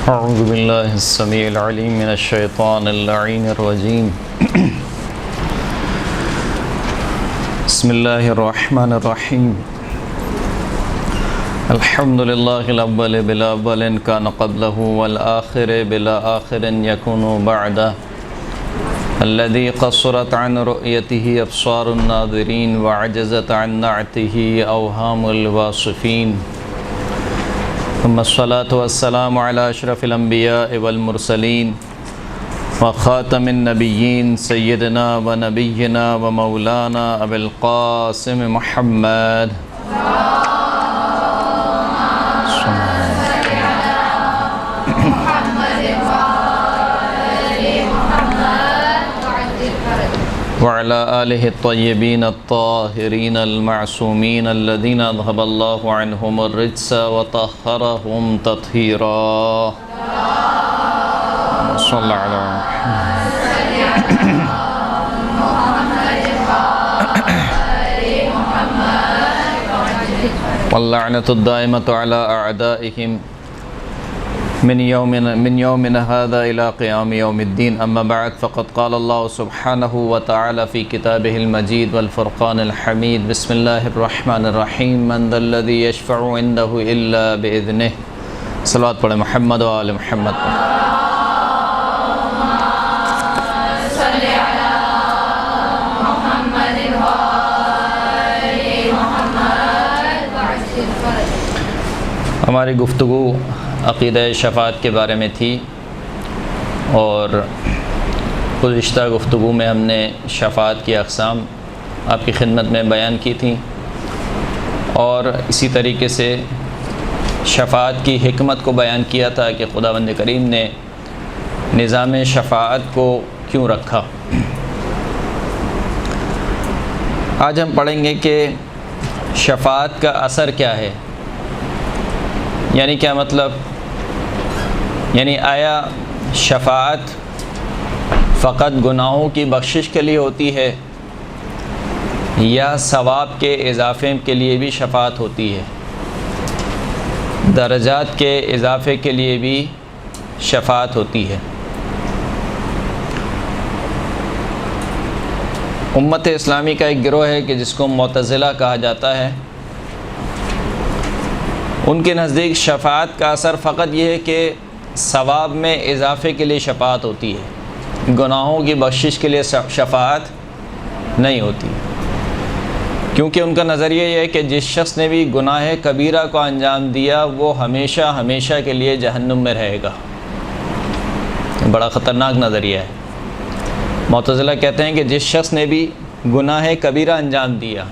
اعوذ باللہ السمیع العلیم من الشیطان اللعین الرجیم بسم اللہ الرحمن الرحیم الحمد للہ الاول بلا اول کان قبلہ والآخر بلا آخر یکون بعدہ الذي قصرت عن رؤيته أبصار الناظرين وعجزت عن نعته أوهام الواصفين ثم الصلاة والسلام على أشرف الأنبياء والمرسلين وخاتم النبيين سيدنا ونبينا ومولانا أبي القاسم محمد وعلى آله الطيبين الطاهرين المعصومين الذين أذهب الله عنهم الرجس وطهرهم تطهيرا صلى على واللعنة الدائمة على أعدائهم من يومنا هذا إلى قيام يوم الدين أما بعد فقد قال الله سبحانه وتعالى في كتابه المجيد والفرقان الحميد بسم الله الرحمن الرحيم من ذا الذي يشفع عنده إلا بإذنه صلوات پڑھیں محمد و آل محمد ہماری گفتگو عقیدہ شفاعت کے بارے میں تھی اور گزشتہ گفتگو میں ہم نے شفاعت کی اقسام آپ کی خدمت میں بیان کی تھیں اور اسی طریقے سے شفاعت کی حکمت کو بیان کیا تھا کہ خداوند کریم نے نظام شفاعت کو کیوں رکھا۔ آج ہم پڑھیں گے کہ شفاعت کا اثر کیا ہے، یعنی کیا مطلب، یعنی آیا شفاعت فقط گناہوں کی بخشش کے لیے ہوتی ہے یا ثواب کے اضافے کے لیے بھی شفاعت ہوتی ہے، درجات کے اضافے کے لیے بھی شفاعت ہوتی ہے۔ امت اسلامی کا ایک گروہ ہے کہ جس کو معتزلہ کہا جاتا ہے، ان کے نزدیک شفاعت کا اثر فقط یہ ہے کہ ثواب میں اضافے کے لیے شفاعت ہوتی ہے، گناہوں کی بخشش کے لیے شفاعت نہیں ہوتی، کیونکہ ان کا نظریہ یہ ہے کہ جس شخص نے بھی گناہ کبیرہ کو انجام دیا وہ ہمیشہ ہمیشہ کے لیے جہنم میں رہے گا۔ بڑا خطرناک نظریہ ہے۔ معتزلہ کہتے ہیں کہ جس شخص نے بھی گناہ کبیرہ انجام دیا،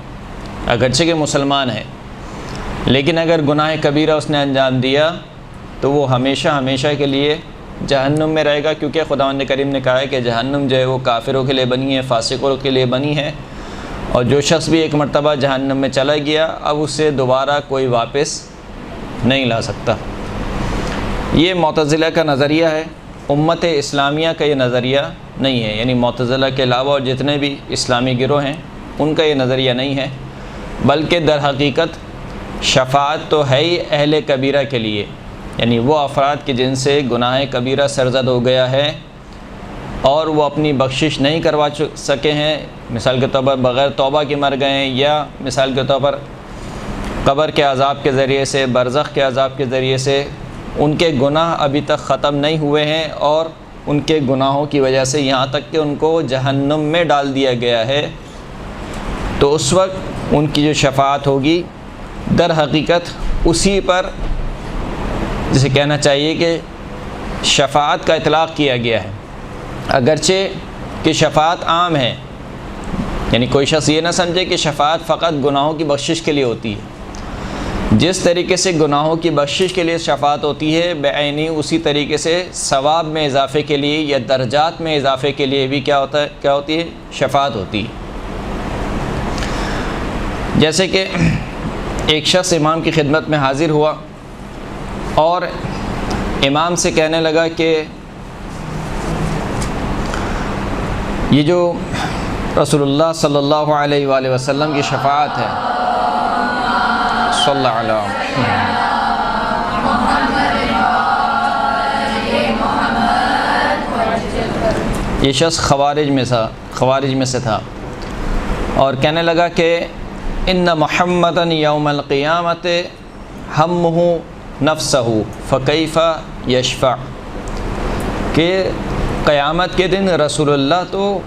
اگرچہ کہ مسلمان ہے لیکن اگر گناہ کبیرہ اس نے انجام دیا تو وہ ہمیشہ ہمیشہ کے لیے جہنم میں رہے گا، کیونکہ خداوند کریم نے کہا ہے کہ جہنم جو ہے وہ کافروں کے لیے بنی ہے، فاسقوں کے لیے بنی ہے، اور جو شخص بھی ایک مرتبہ جہنم میں چلا گیا اب اسے دوبارہ کوئی واپس نہیں لا سکتا۔ یہ معتزلہ کا نظریہ ہے، امت اسلامیہ کا یہ نظریہ نہیں ہے، یعنی معتزلہ کے علاوہ اور جتنے بھی اسلامی گروہ ہیں ان کا یہ نظریہ نہیں ہے، بلکہ در حقیقت شفاعت تو ہے ہی اہل کبیرہ کے لیے، یعنی وہ افراد کے جن سے گناہ کبیرہ سرزد ہو گیا ہے اور وہ اپنی بخشش نہیں کروا سکے ہیں، مثال کے طور پر بغیر توبہ کے مر گئے ہیں، یا مثال کے طور پر قبر کے عذاب کے ذریعے سے، برزخ کے عذاب کے ذریعے سے ان کے گناہ ابھی تک ختم نہیں ہوئے ہیں اور ان کے گناہوں کی وجہ سے یہاں تک کہ ان کو جہنم میں ڈال دیا گیا ہے، تو اس وقت ان کی جو شفاعت ہوگی در حقیقت اسی پر جسے کہنا چاہیے کہ شفاعت کا اطلاق کیا گیا ہے، اگرچہ کہ شفاعت عام ہے، یعنی کوئی شخص یہ نہ سمجھے کہ شفاعت فقط گناہوں کی بخشش کے لیے ہوتی ہے۔ جس طریقے سے گناہوں کی بخشش کے لیے شفاعت ہوتی ہے بعینی اسی طریقے سے ثواب میں اضافے کے لیے یا درجات میں اضافے کے لیے بھی کیا ہوتی ہے، شفاعت ہوتی ہے۔ جیسے کہ ایک شخص امام کی خدمت میں حاضر ہوا اور امام سے کہنے لگا کہ یہ جو رسول اللہ صلی اللہ علیہ وآلہ وسلم کی شفاعت ہے، صلی اللہ علیہ وسلم، یہ شخص خوارج میں سے تھا، اور کہنے لگا کہ ان محمدً یوم القیامت ہمہ نفسہ فکیف یشفع، کہ قیامت کے دن رسول اللہ تو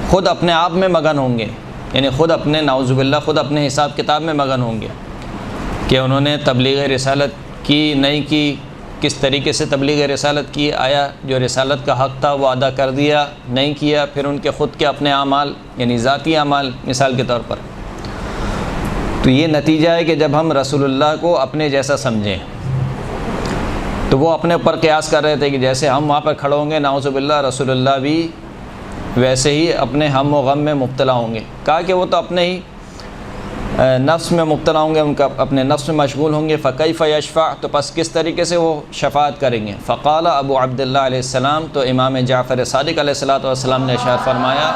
خود اپنے آپ میں مگن ہوں گے، یعنی خود اپنے نعوذ باللہ خود اپنے حساب کتاب میں مگن ہوں گے کہ انہوں نے تبلیغ رسالت کی نہیں کی، کس طریقے سے تبلیغ رسالت کی، آیا جو رسالت کا حق تھا وہ ادا کر دیا نہیں کیا، پھر ان کے خود کے اپنے اعمال یعنی ذاتی اعمال مثال کے طور پر۔ تو یہ نتیجہ ہے کہ جب ہم رسول اللہ کو اپنے جیسا سمجھیں، تو وہ اپنے اوپر قیاس کر رہے تھے کہ جیسے ہم وہاں پر کھڑے ہوں گے نعوذ باللہ، رسول اللہ بھی ویسے ہی اپنے ہم و غم میں مبتلا ہوں گے۔ کہا کہ وہ تو اپنے ہی نفس میں مبتلا ہوں گے، ان کا اپنے نفس میں مشغول ہوں گے، فکیف یشفع، تو پس کس طریقے سے وہ شفاعت کریں گے۔ فقال ابو عبداللہ علیہ السلام، تو امام جعفر صادق علیہ السلام نے ارشاد فرمایا،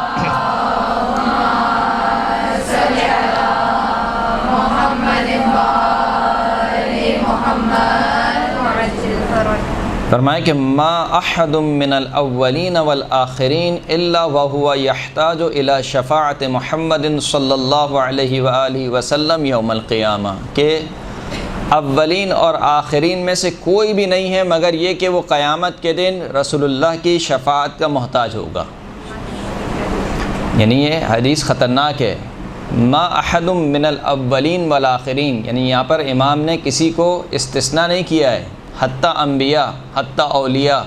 فرمایا کہ ما احد من الاولین والآخرین الا وهو يحتاج الى شفاعت محمد صلی اللہ علیہ وآلہ وسلم یوم القیامہ، کہ اولین اور آخرین میں سے کوئی بھی نہیں ہے مگر یہ کہ وہ قیامت کے دن رسول اللہ کی شفاعت کا محتاج ہوگا۔ یعنی یہ حدیث خطرناک ہے، ما احد من الاولین والآخرین، یعنی یہاں پر امام نے کسی کو استثناء نہیں کیا ہے، حتیٰ انبیاء، حتیٰ اولیاء،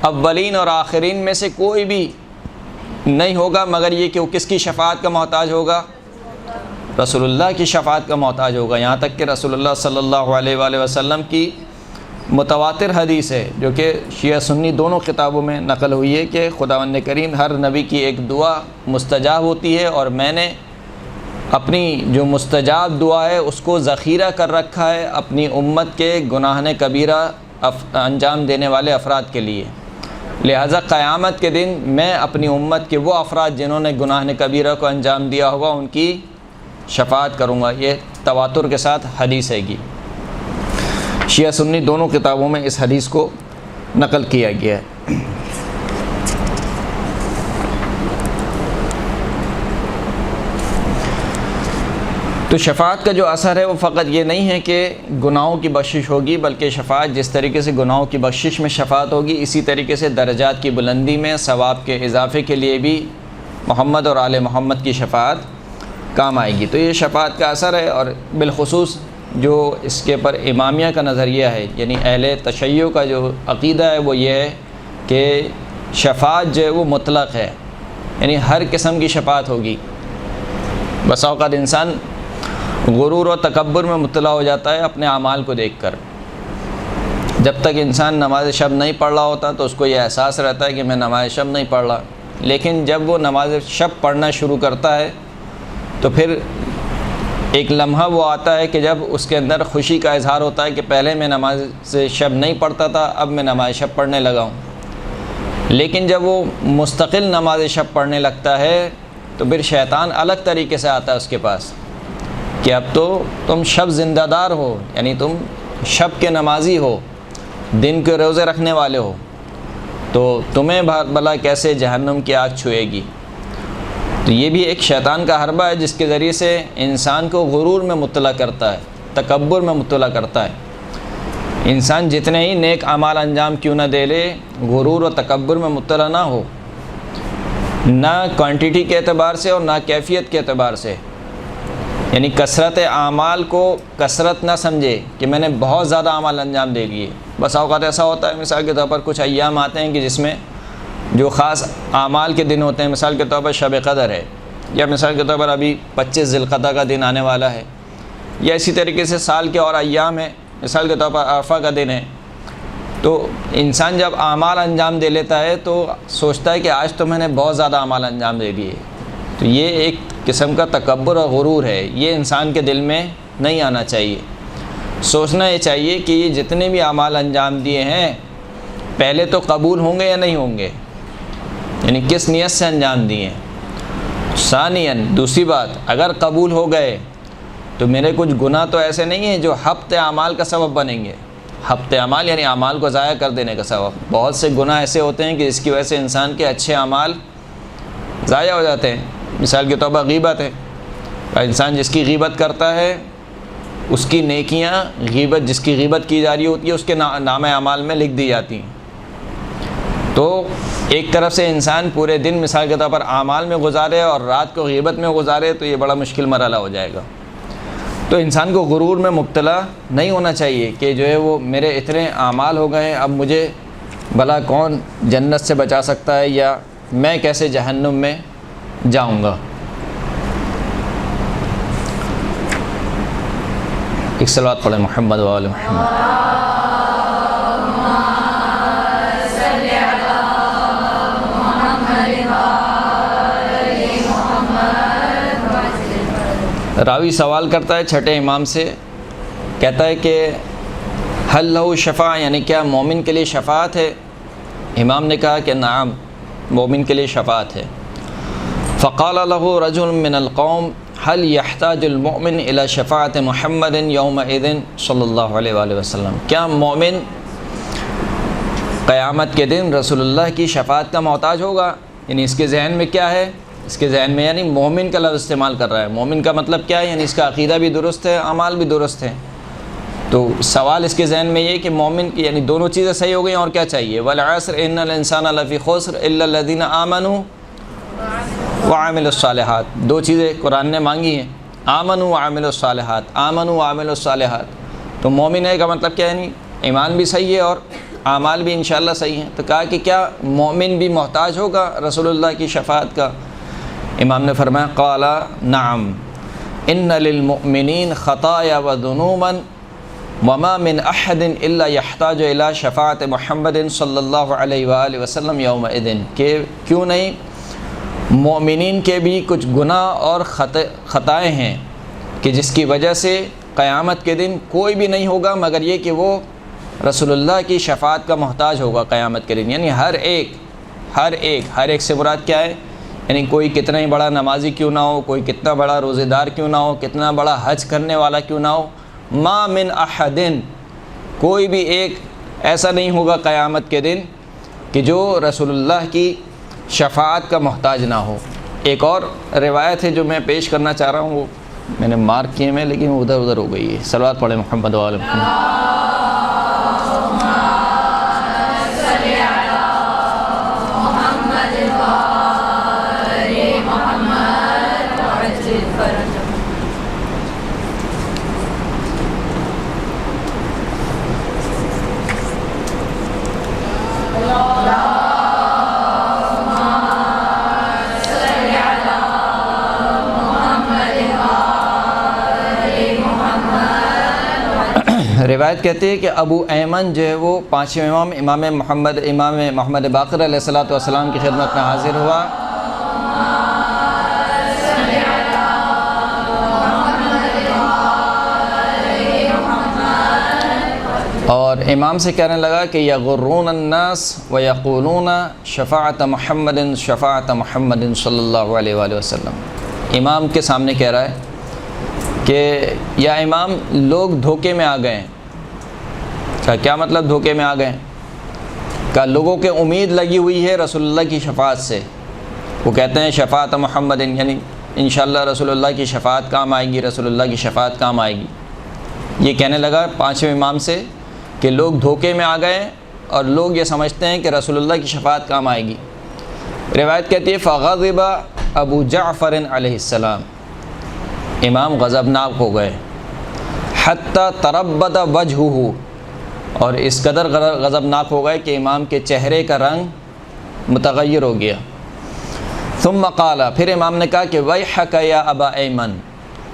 اولین اور آخرین میں سے کوئی بھی نہیں ہوگا مگر یہ کہ وہ کس کی شفاعت کا محتاج ہوگا؟ رسول اللہ کی شفاعت کا محتاج ہوگا۔ یہاں تک کہ رسول اللہ صلی اللہ علیہ وآلہ وسلم کی متواتر حدیث ہے جو کہ شیعہ سنی دونوں کتابوں میں نقل ہوئی ہے کہ خداوند کریم ہر نبی کی ایک دعا مستجاب ہوتی ہے، اور میں نے اپنی جو مستجاب دعا ہے اس کو ذخیرہ کر رکھا ہے اپنی امت کے گناہ کبیرہ انجام دینے والے افراد کے لیے، لہٰذا قیامت کے دن میں اپنی امت کے وہ افراد جنہوں نے گناہ کبیرہ کو انجام دیا ہوگا ان کی شفاعت کروں گا۔ یہ تواتر کے ساتھ حدیث ہے گی، شیعہ سنی دونوں کتابوں میں اس حدیث کو نقل کیا گیا ہے۔ تو شفاعت کا جو اثر ہے وہ فقط یہ نہیں ہے کہ گناہوں کی بخشش ہوگی، بلکہ شفاعت جس طریقے سے گناہوں کی بخشش میں شفاعت ہوگی، اسی طریقے سے درجات کی بلندی میں ثواب کے اضافے کے لیے بھی محمد اور آل محمد کی شفاعت کام آئے گی۔ تو یہ شفاعت کا اثر ہے، اور بالخصوص جو اس کے پر امامیہ کا نظریہ ہے، یعنی اہل تشیع کا جو عقیدہ ہے وہ یہ ہے کہ شفاعت جو ہے وہ مطلق ہے، یعنی ہر قسم کی شفاعت ہوگی۔ بسا اوقات انسان غرور و تکبر میں مبتلا ہو جاتا ہے اپنے اعمال کو دیکھ کر۔ جب تک انسان نماز شب نہیں پڑھ رہا ہوتا تو اس کو یہ احساس رہتا ہے کہ میں نماز شب نہیں پڑھ رہا، لیکن جب وہ نماز شب پڑھنا شروع کرتا ہے تو پھر ایک لمحہ وہ آتا ہے کہ جب اس کے اندر خوشی کا اظہار ہوتا ہے کہ پہلے میں نماز شب نہیں پڑھتا تھا، اب میں نماز شب پڑھنے لگا ہوں۔ لیکن جب وہ مستقل نماز شب پڑھنے لگتا ہے تو پھر شیطان الگ طریقے سے آتا ہے اس کے پاس کہ اب تو تم شب زندہ دار ہو، یعنی تم شب کے نمازی ہو، دن کے روزے رکھنے والے ہو، تو تمہیں بھلا کیسے جہنم کی آگ چھوئے گی۔ تو یہ بھی ایک شیطان کا حربہ ہے جس کے ذریعے سے انسان کو غرور میں مبتلا کرتا ہے، تکبر میں مبتلا کرتا ہے۔ انسان جتنے ہی نیک اعمال انجام کیوں نہ دے لے، غرور و تکبر میں مبتلا نہ ہو، نہ کوانٹٹی کے اعتبار سے اور نہ کیفیت کے اعتبار سے، یعنی کثرت اعمال کو کثرت نہ سمجھے کہ میں نے بہت زیادہ اعمال انجام دے لیے۔ بس اوقات ایسا ہوتا ہے مثال کے طور پر کچھ ایام آتے ہیں کہ جس میں جو خاص اعمال کے دن ہوتے ہیں، مثال کے طور پر شب قدر ہے، یا مثال کے طور پر ابھی 25 ذی القعدہ کا دن آنے والا ہے، یا اسی طریقے سے سال کے اور ایام ہیں، مثال کے طور پر عرفہ کا دن ہے۔ تو انسان جب اعمال انجام دے لیتا ہے تو سوچتا ہے کہ آج تو میں نے بہت زیادہ اعمال انجام دے دیے۔ تو یہ ایک قسم کا تکبر اور غرور ہے، یہ انسان کے دل میں نہیں آنا چاہیے۔ سوچنا یہ چاہیے کہ یہ جتنے بھی اعمال انجام دیے ہیں پہلے تو قبول ہوں گے یا نہیں ہوں گے، یعنی کس نیت سے انجام دیے ہیں۔ ثانیاً دوسری بات، اگر قبول ہو گئے تو میرے کچھ گناہ تو ایسے نہیں ہیں جو حبط اعمال کا سبب بنیں گے، حبط اعمال یعنی اعمال کو ضائع کر دینے کا ثواب. بہت سے گناہ ایسے ہوتے ہیں کہ جس کی وجہ سے انسان کے اچھے اعمال ضائع ہو جاتے ہیں. مثال کے طور پر غیبت ہے. انسان جس کی غیبت کرتا ہے اس کی نیکیاں غیبت جس کی غیبت کی جا رہی ہوتی ہے اس کے نام اعمال میں لکھ دی جاتی ہیں. تو ایک طرف سے انسان پورے دن مثال کے طور پر اعمال میں گزارے اور رات کو غیبت میں گزارے تو یہ بڑا مشکل مرحلہ ہو جائے گا. تو انسان کو غرور میں مبتلا نہیں ہونا چاہیے کہ جو ہے وہ میرے اتنے اعمال ہو گئے ہیں اب مجھے بھلا کون جنت سے بچا سکتا ہے یا میں کیسے جہنم میں جاؤں گا. ایک صلوات پڑھیں محمد و آل محمد. راوی سوال کرتا ہے چھٹے امام سے, کہتا ہے کہ حل لہو شفاع یعنی کیا مومن کے لیے شفاعت ہے؟ امام نے کہا کہ نعم مومن کے لیے شفاعت ہے. فقال له رجل من القوم هل يحتاج المؤمن الى شفاعت محمد یومئذ صلی اللہ علیہ وآلہ وسلم, کیا مومن قیامت کے دن رسول اللہ کی شفاعت کا محتاج ہوگا؟ یعنی اس کے ذہن میں کیا ہے؟ اس کے ذہن میں یعنی مومن کا لفظ استعمال کر رہا ہے. مومن کا مطلب کیا ہے؟ یعنی اس کا عقیدہ بھی درست ہے, اعمال بھی درست ہیں. تو سوال اس کے ذہن میں یہ کہ مومن کی یعنی دونوں چیزیں صحیح ہو گئی اور کیا چاہیے؟ والعصر ان الانسان لفی خسر الا الذین آمنوا وعملوا الصالحات. دو چیزیں قرآن نے مانگی ہیں, آمنوا وعملوا الصالحات, آمنوا وعملوا الصالحات. تو مومن ہے کا مطلب کیا ہے؟ یعنی ایمان بھی صحیح ہے اور اعمال بھی انشاءاللہ صحیح ہیں. تو کہا کہ کیا مومن بھی محتاج ہوگا رسول اللہ کی شفاعت کا؟ امام نے فرمایا قال نعم ان للمؤمنین خطایا وذنوبا وما من احد الا يحتاج الى شفاعت محمد صلی اللہ علیہ وآلہ وسلم یومئذ, کہ کیوں نہیں مومنین کے بھی کچھ گناہ اور خطائیں ہیں کہ جس کی وجہ سے قیامت کے دن کوئی بھی نہیں ہوگا مگر یہ کہ وہ رسول اللہ کی شفاعت کا محتاج ہوگا قیامت کے دن. یعنی ہر ایک سے مراد کیا ہے؟ یعنی کوئی کتنا ہی بڑا نمازی کیوں نہ ہو, کوئی کتنا بڑا روزے دار کیوں نہ ہو, کتنا بڑا حج کرنے والا کیوں نہ ہو, ما من احدن کوئی بھی ایک ایسا نہیں ہوگا قیامت کے دن کہ جو رسول اللہ کی شفاعت کا محتاج نہ ہو. ایک اور روایت ہے جو میں پیش کرنا چاہ رہا ہوں, وہ میں نے مارک کیے میں لیکن وہ ادھر ہو گئی ہے. صلوات پڑھیں محمد و آل محمد. روایت کہتی ہے کہ ابو ایمن جو ہے وہ پانچویں امام محمد باقر علیہ الصلوۃ والسلام کی خدمت میں حاضر ہوا اور امام سے کہنے لگا کہ یغرون الناس ویقولون شفاعت محمد صلی اللہ علیہ وآلہ وسلم. امام کے سامنے کہہ رہا ہے کہ یا امام لوگ دھوکے میں آ گئے ہیں. کیا مطلب دھوکے میں آ گئے؟ کہ لوگوں کے امید لگی ہوئی ہے رسول اللہ کی شفاعت سے. وہ کہتے ہیں شفاعت محمد یعنی انشاءاللہ رسول اللہ کی شفاعت کام آئے گی, رسول اللہ کی شفاعت کام آئے گی. یہ کہنے لگا پانچویں امام سے کہ لوگ دھوکے میں آ گئے ہیں اور لوگ یہ سمجھتے ہیں کہ رسول اللہ کی شفاعت کام آئے گی. روایت کہتی ہے فغضب ابو جعفر علیہ السلام, امام غضبناک ہو گئے. حتی تربد وجہہ, اور اس قدر غضبناک ہو گئے کہ امام کے چہرے کا رنگ متغیر ہو گیا. ثم قال, پھر امام نے کہا کہ ویحک یا ابا ایمن,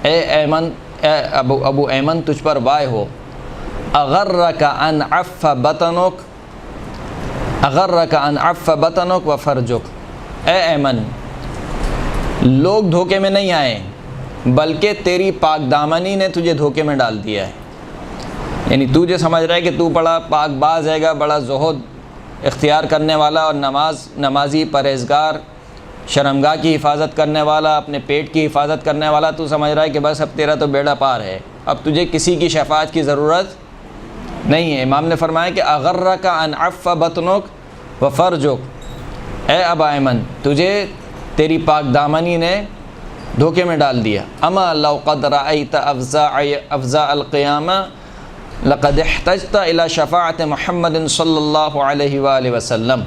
اے ایمن, اے ابو ایمن تجھ پر وائے ہو. اغرک ان عف بطنک, اغرک ان عف بطنک و فرجک. اے ایمن لوگ دھوکے میں نہیں آئے بلکہ تیری پاک دامنی نے تجھے دھوکے میں ڈال دیا ہے. یعنی تو جو سمجھ رہا ہے کہ تو بڑا پاک باز ہے گا, بڑا زہد اختیار کرنے والا اور نمازی پرہیزگار, شرمگاہ کی حفاظت کرنے والا, اپنے پیٹ کی حفاظت کرنے والا, تو سمجھ رہا ہے کہ بس اب تیرا تو بیڑا پار ہے, اب تجھے کسی کی شفاعت کی ضرورت نہیں ہے۔ امام نے فرمایا کہ اغرک ان عف بطنک و فرجک، اے ابا ایمن تجھے تیری پاک دامنی نے دھوکے میں ڈال دیا۔ اما لو قد رأیت افزاء القیامہ لقد احتجت الى شفاعت محمد صلی اللہ علیہ وآلہ وسلم۔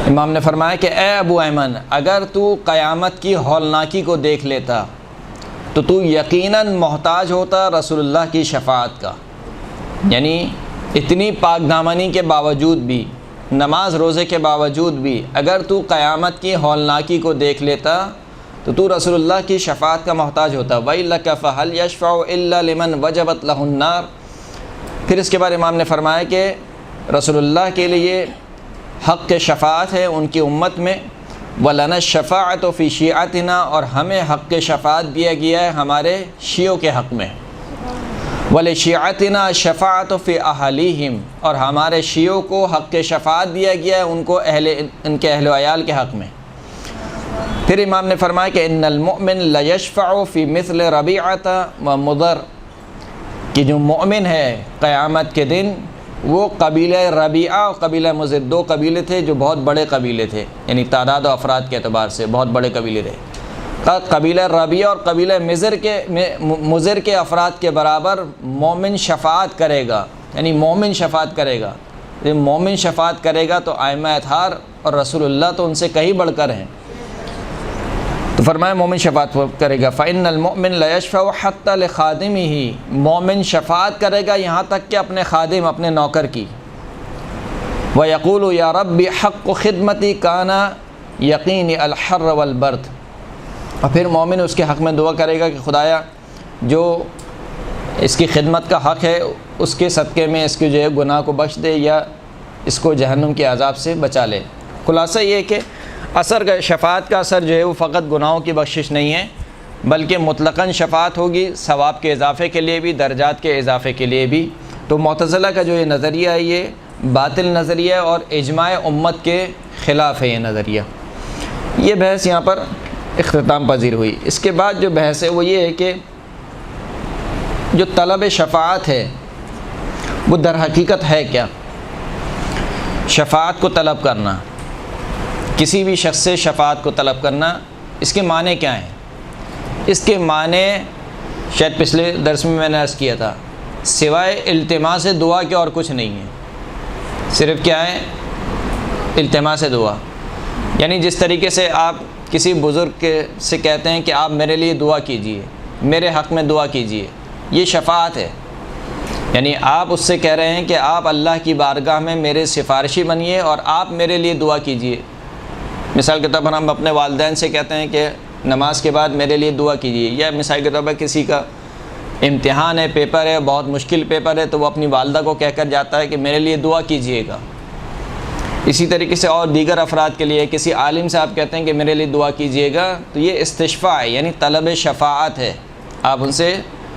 امام نے فرمایا کہ اے ابو ایمن اگر تو قیامت کی ہولناکی کو دیکھ لیتا تو یقیناً محتاج ہوتا رسول اللہ کی شفاعت کا۔ یعنی اتنی پاک دامنی کے باوجود بھی، نماز روزے کے باوجود بھی اگر تو قیامت کی ہولناکی کو دیکھ لیتا تو رسول اللہ کی شفاعت کا محتاج ہوتا۔ وَإِلَّكَ فَهَلْ يَشْفَعُ إِلَّا لِمَنْ وَجَبَتْ لَهُ النَّارُ۔ پھر اس کے بعد امام نے فرمایا کہ رسول اللہ کے لیے حق کے شفاعت ہے ان کی امت میں، وَلَنَا الشَّفَاعَةُ فِي شِيعَتِنَا، اور ہمیں حق کے شفاعت دیا گیا ہے ہمارے شیعوں کے حق میں، وَلِشِيعَتِنَا الشَّفَاعَةُ فِي أَهْلِهِمْ، اور ہمارے شیعوں کو حق کے شفاعت دیا گیا ہے ان کو ان کے اہل و عیال کے حق میں۔ پھر امام نے فرمایا کہ ان المؤمن لَيَشْفَعُ فِي مثل ربیعۃ و مضر، کہ جو مومن ہے قیامت کے دن وہ قبیلہ ربیعہ اور قبیلہ مضر، دو قبیلے تھے جو بہت بڑے قبیلے تھے، یعنی تعداد و افراد کے اعتبار سے بہت بڑے قبیلے تھے۔ قبیلہ ربیعہ اور قبیلہ مضر کے افراد کے برابر مومن شفاعت کرے گا، یعنی مومن شفاعت کرے گا۔ جب مومن شفاعت کرے گا تو ائمہ اطہار اور رسول اللہ تو ان سے کہیں بڑھ کر ہیں، تو فرمایا مومن شفاعت کرے گا۔ فَإِنَّ الْمُؤْمِنَ لَيَشْفَعُ حَتَّى لِخَادِمِهِ، مومن شفاعت کرے گا یہاں تک کہ اپنے خادم، اپنے نوکر کی۔ وَيَقُولُ يَا رَبِّ حَقُّ خِدْمَتِي كَانَ يَقِينِ الْحَرَّ وَالْبَرْدِ، اور پھر مومن اس کے حق میں دعا کرے گا کہ خدایا جو اس کی خدمت کا حق ہے اس کے صدقے میں اس کے جو ہے گناہ کو بخش دے یا اس کو جہنم کے عذاب سے بچا لے۔ خلاصہ یہ ہے کہ شفاعت کا اثر جو ہے وہ فقط گناہوں کی بخشش نہیں ہے، بلکہ مطلقاً شفاعت ہوگی ثواب کے اضافے کے لیے بھی، درجات کے اضافے کے لیے بھی۔ تو معتزلہ کا جو یہ نظریہ ہے یہ باطل نظریہ اور اجماع امت کے خلاف ہے یہ نظریہ۔ یہ بحث یہاں پر اختتام پذیر ہوئی۔ اس کے بعد جو بحث ہے وہ یہ ہے کہ جو طلب شفاعت ہے وہ در حقیقت ہے کیا؟ شفاعت کو طلب کرنا، کسی بھی شخص سے شفاعت کو طلب کرنا، اس کے معنی کیا ہیں؟ اس کے معنی شاید پچھلے درس میں نے عرض کیا تھا، سوائے التماس دعا کے اور کچھ نہیں ہے۔ صرف کیا ہے؟ التماس دعا، یعنی جس طریقے سے آپ کسی بزرگ سے کہتے ہیں کہ آپ میرے لیے دعا کیجئے، میرے حق میں دعا کیجئے، یہ شفاعت ہے۔ یعنی آپ اس سے کہہ رہے ہیں کہ آپ اللہ کی بارگاہ میں میرے سفارشی بنیے اور آپ میرے لیے دعا کیجئے۔ مثال کے طور پر ہم اپنے والدین سے کہتے ہیں کہ نماز کے بعد میرے لیے دعا کیجئے، یا مثال کے طور پر کسی کا امتحان ہے، پیپر ہے، بہت مشکل پیپر ہے، تو وہ اپنی والدہ کو کہہ کر جاتا ہے کہ میرے لیے دعا کیجئے گا۔ اسی طریقے سے اور دیگر افراد کے لیے کسی عالم سے آپ کہتے ہیں کہ میرے لیے دعا کیجئے گا، تو یہ استشفاء ہے، یعنی طلب شفاعت ہے۔ آپ ان سے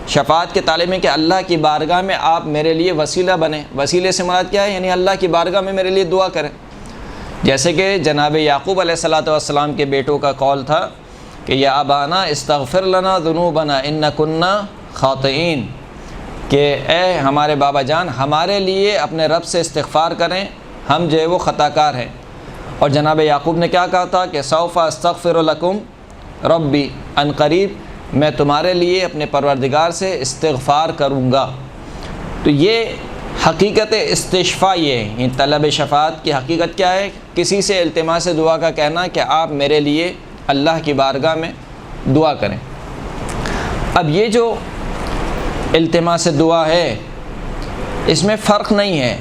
شفاعت کے طالب ہیں کہ اللہ کی بارگاہ میں آپ میرے لیے وسیلہ بنیں۔ وسیلے سے مراد کیا ہے؟ یعنی اللہ کی بارگاہ میں میرے لیے دعا کریں۔ جیسے کہ جناب یعقوب علیہ السلام کے بیٹوں کا قول تھا کہ یا ابانا استغفر لنا ذنوبنا ان کنا خاطئین، کہ اے ہمارے بابا جان ہمارے لیے اپنے رب سے استغفار کریں، ہم جو ہے وہ خطا کار ہیں۔ اور جناب یعقوب نے کیا کہا تھا کہ سوف استغفر لکم ربی، ان قریب میں تمہارے لیے اپنے پروردگار سے استغفار کروں گا۔ تو یہ حقیقت استشفاء یہ ہے، یہ طلب شفاعت کی حقیقت کیا ہے؟ کسی سے التماس دعا کا کہنا کہ آپ میرے لیے اللہ کی بارگاہ میں دعا کریں۔ اب یہ جو التماس دعا ہے اس میں فرق نہیں ہے،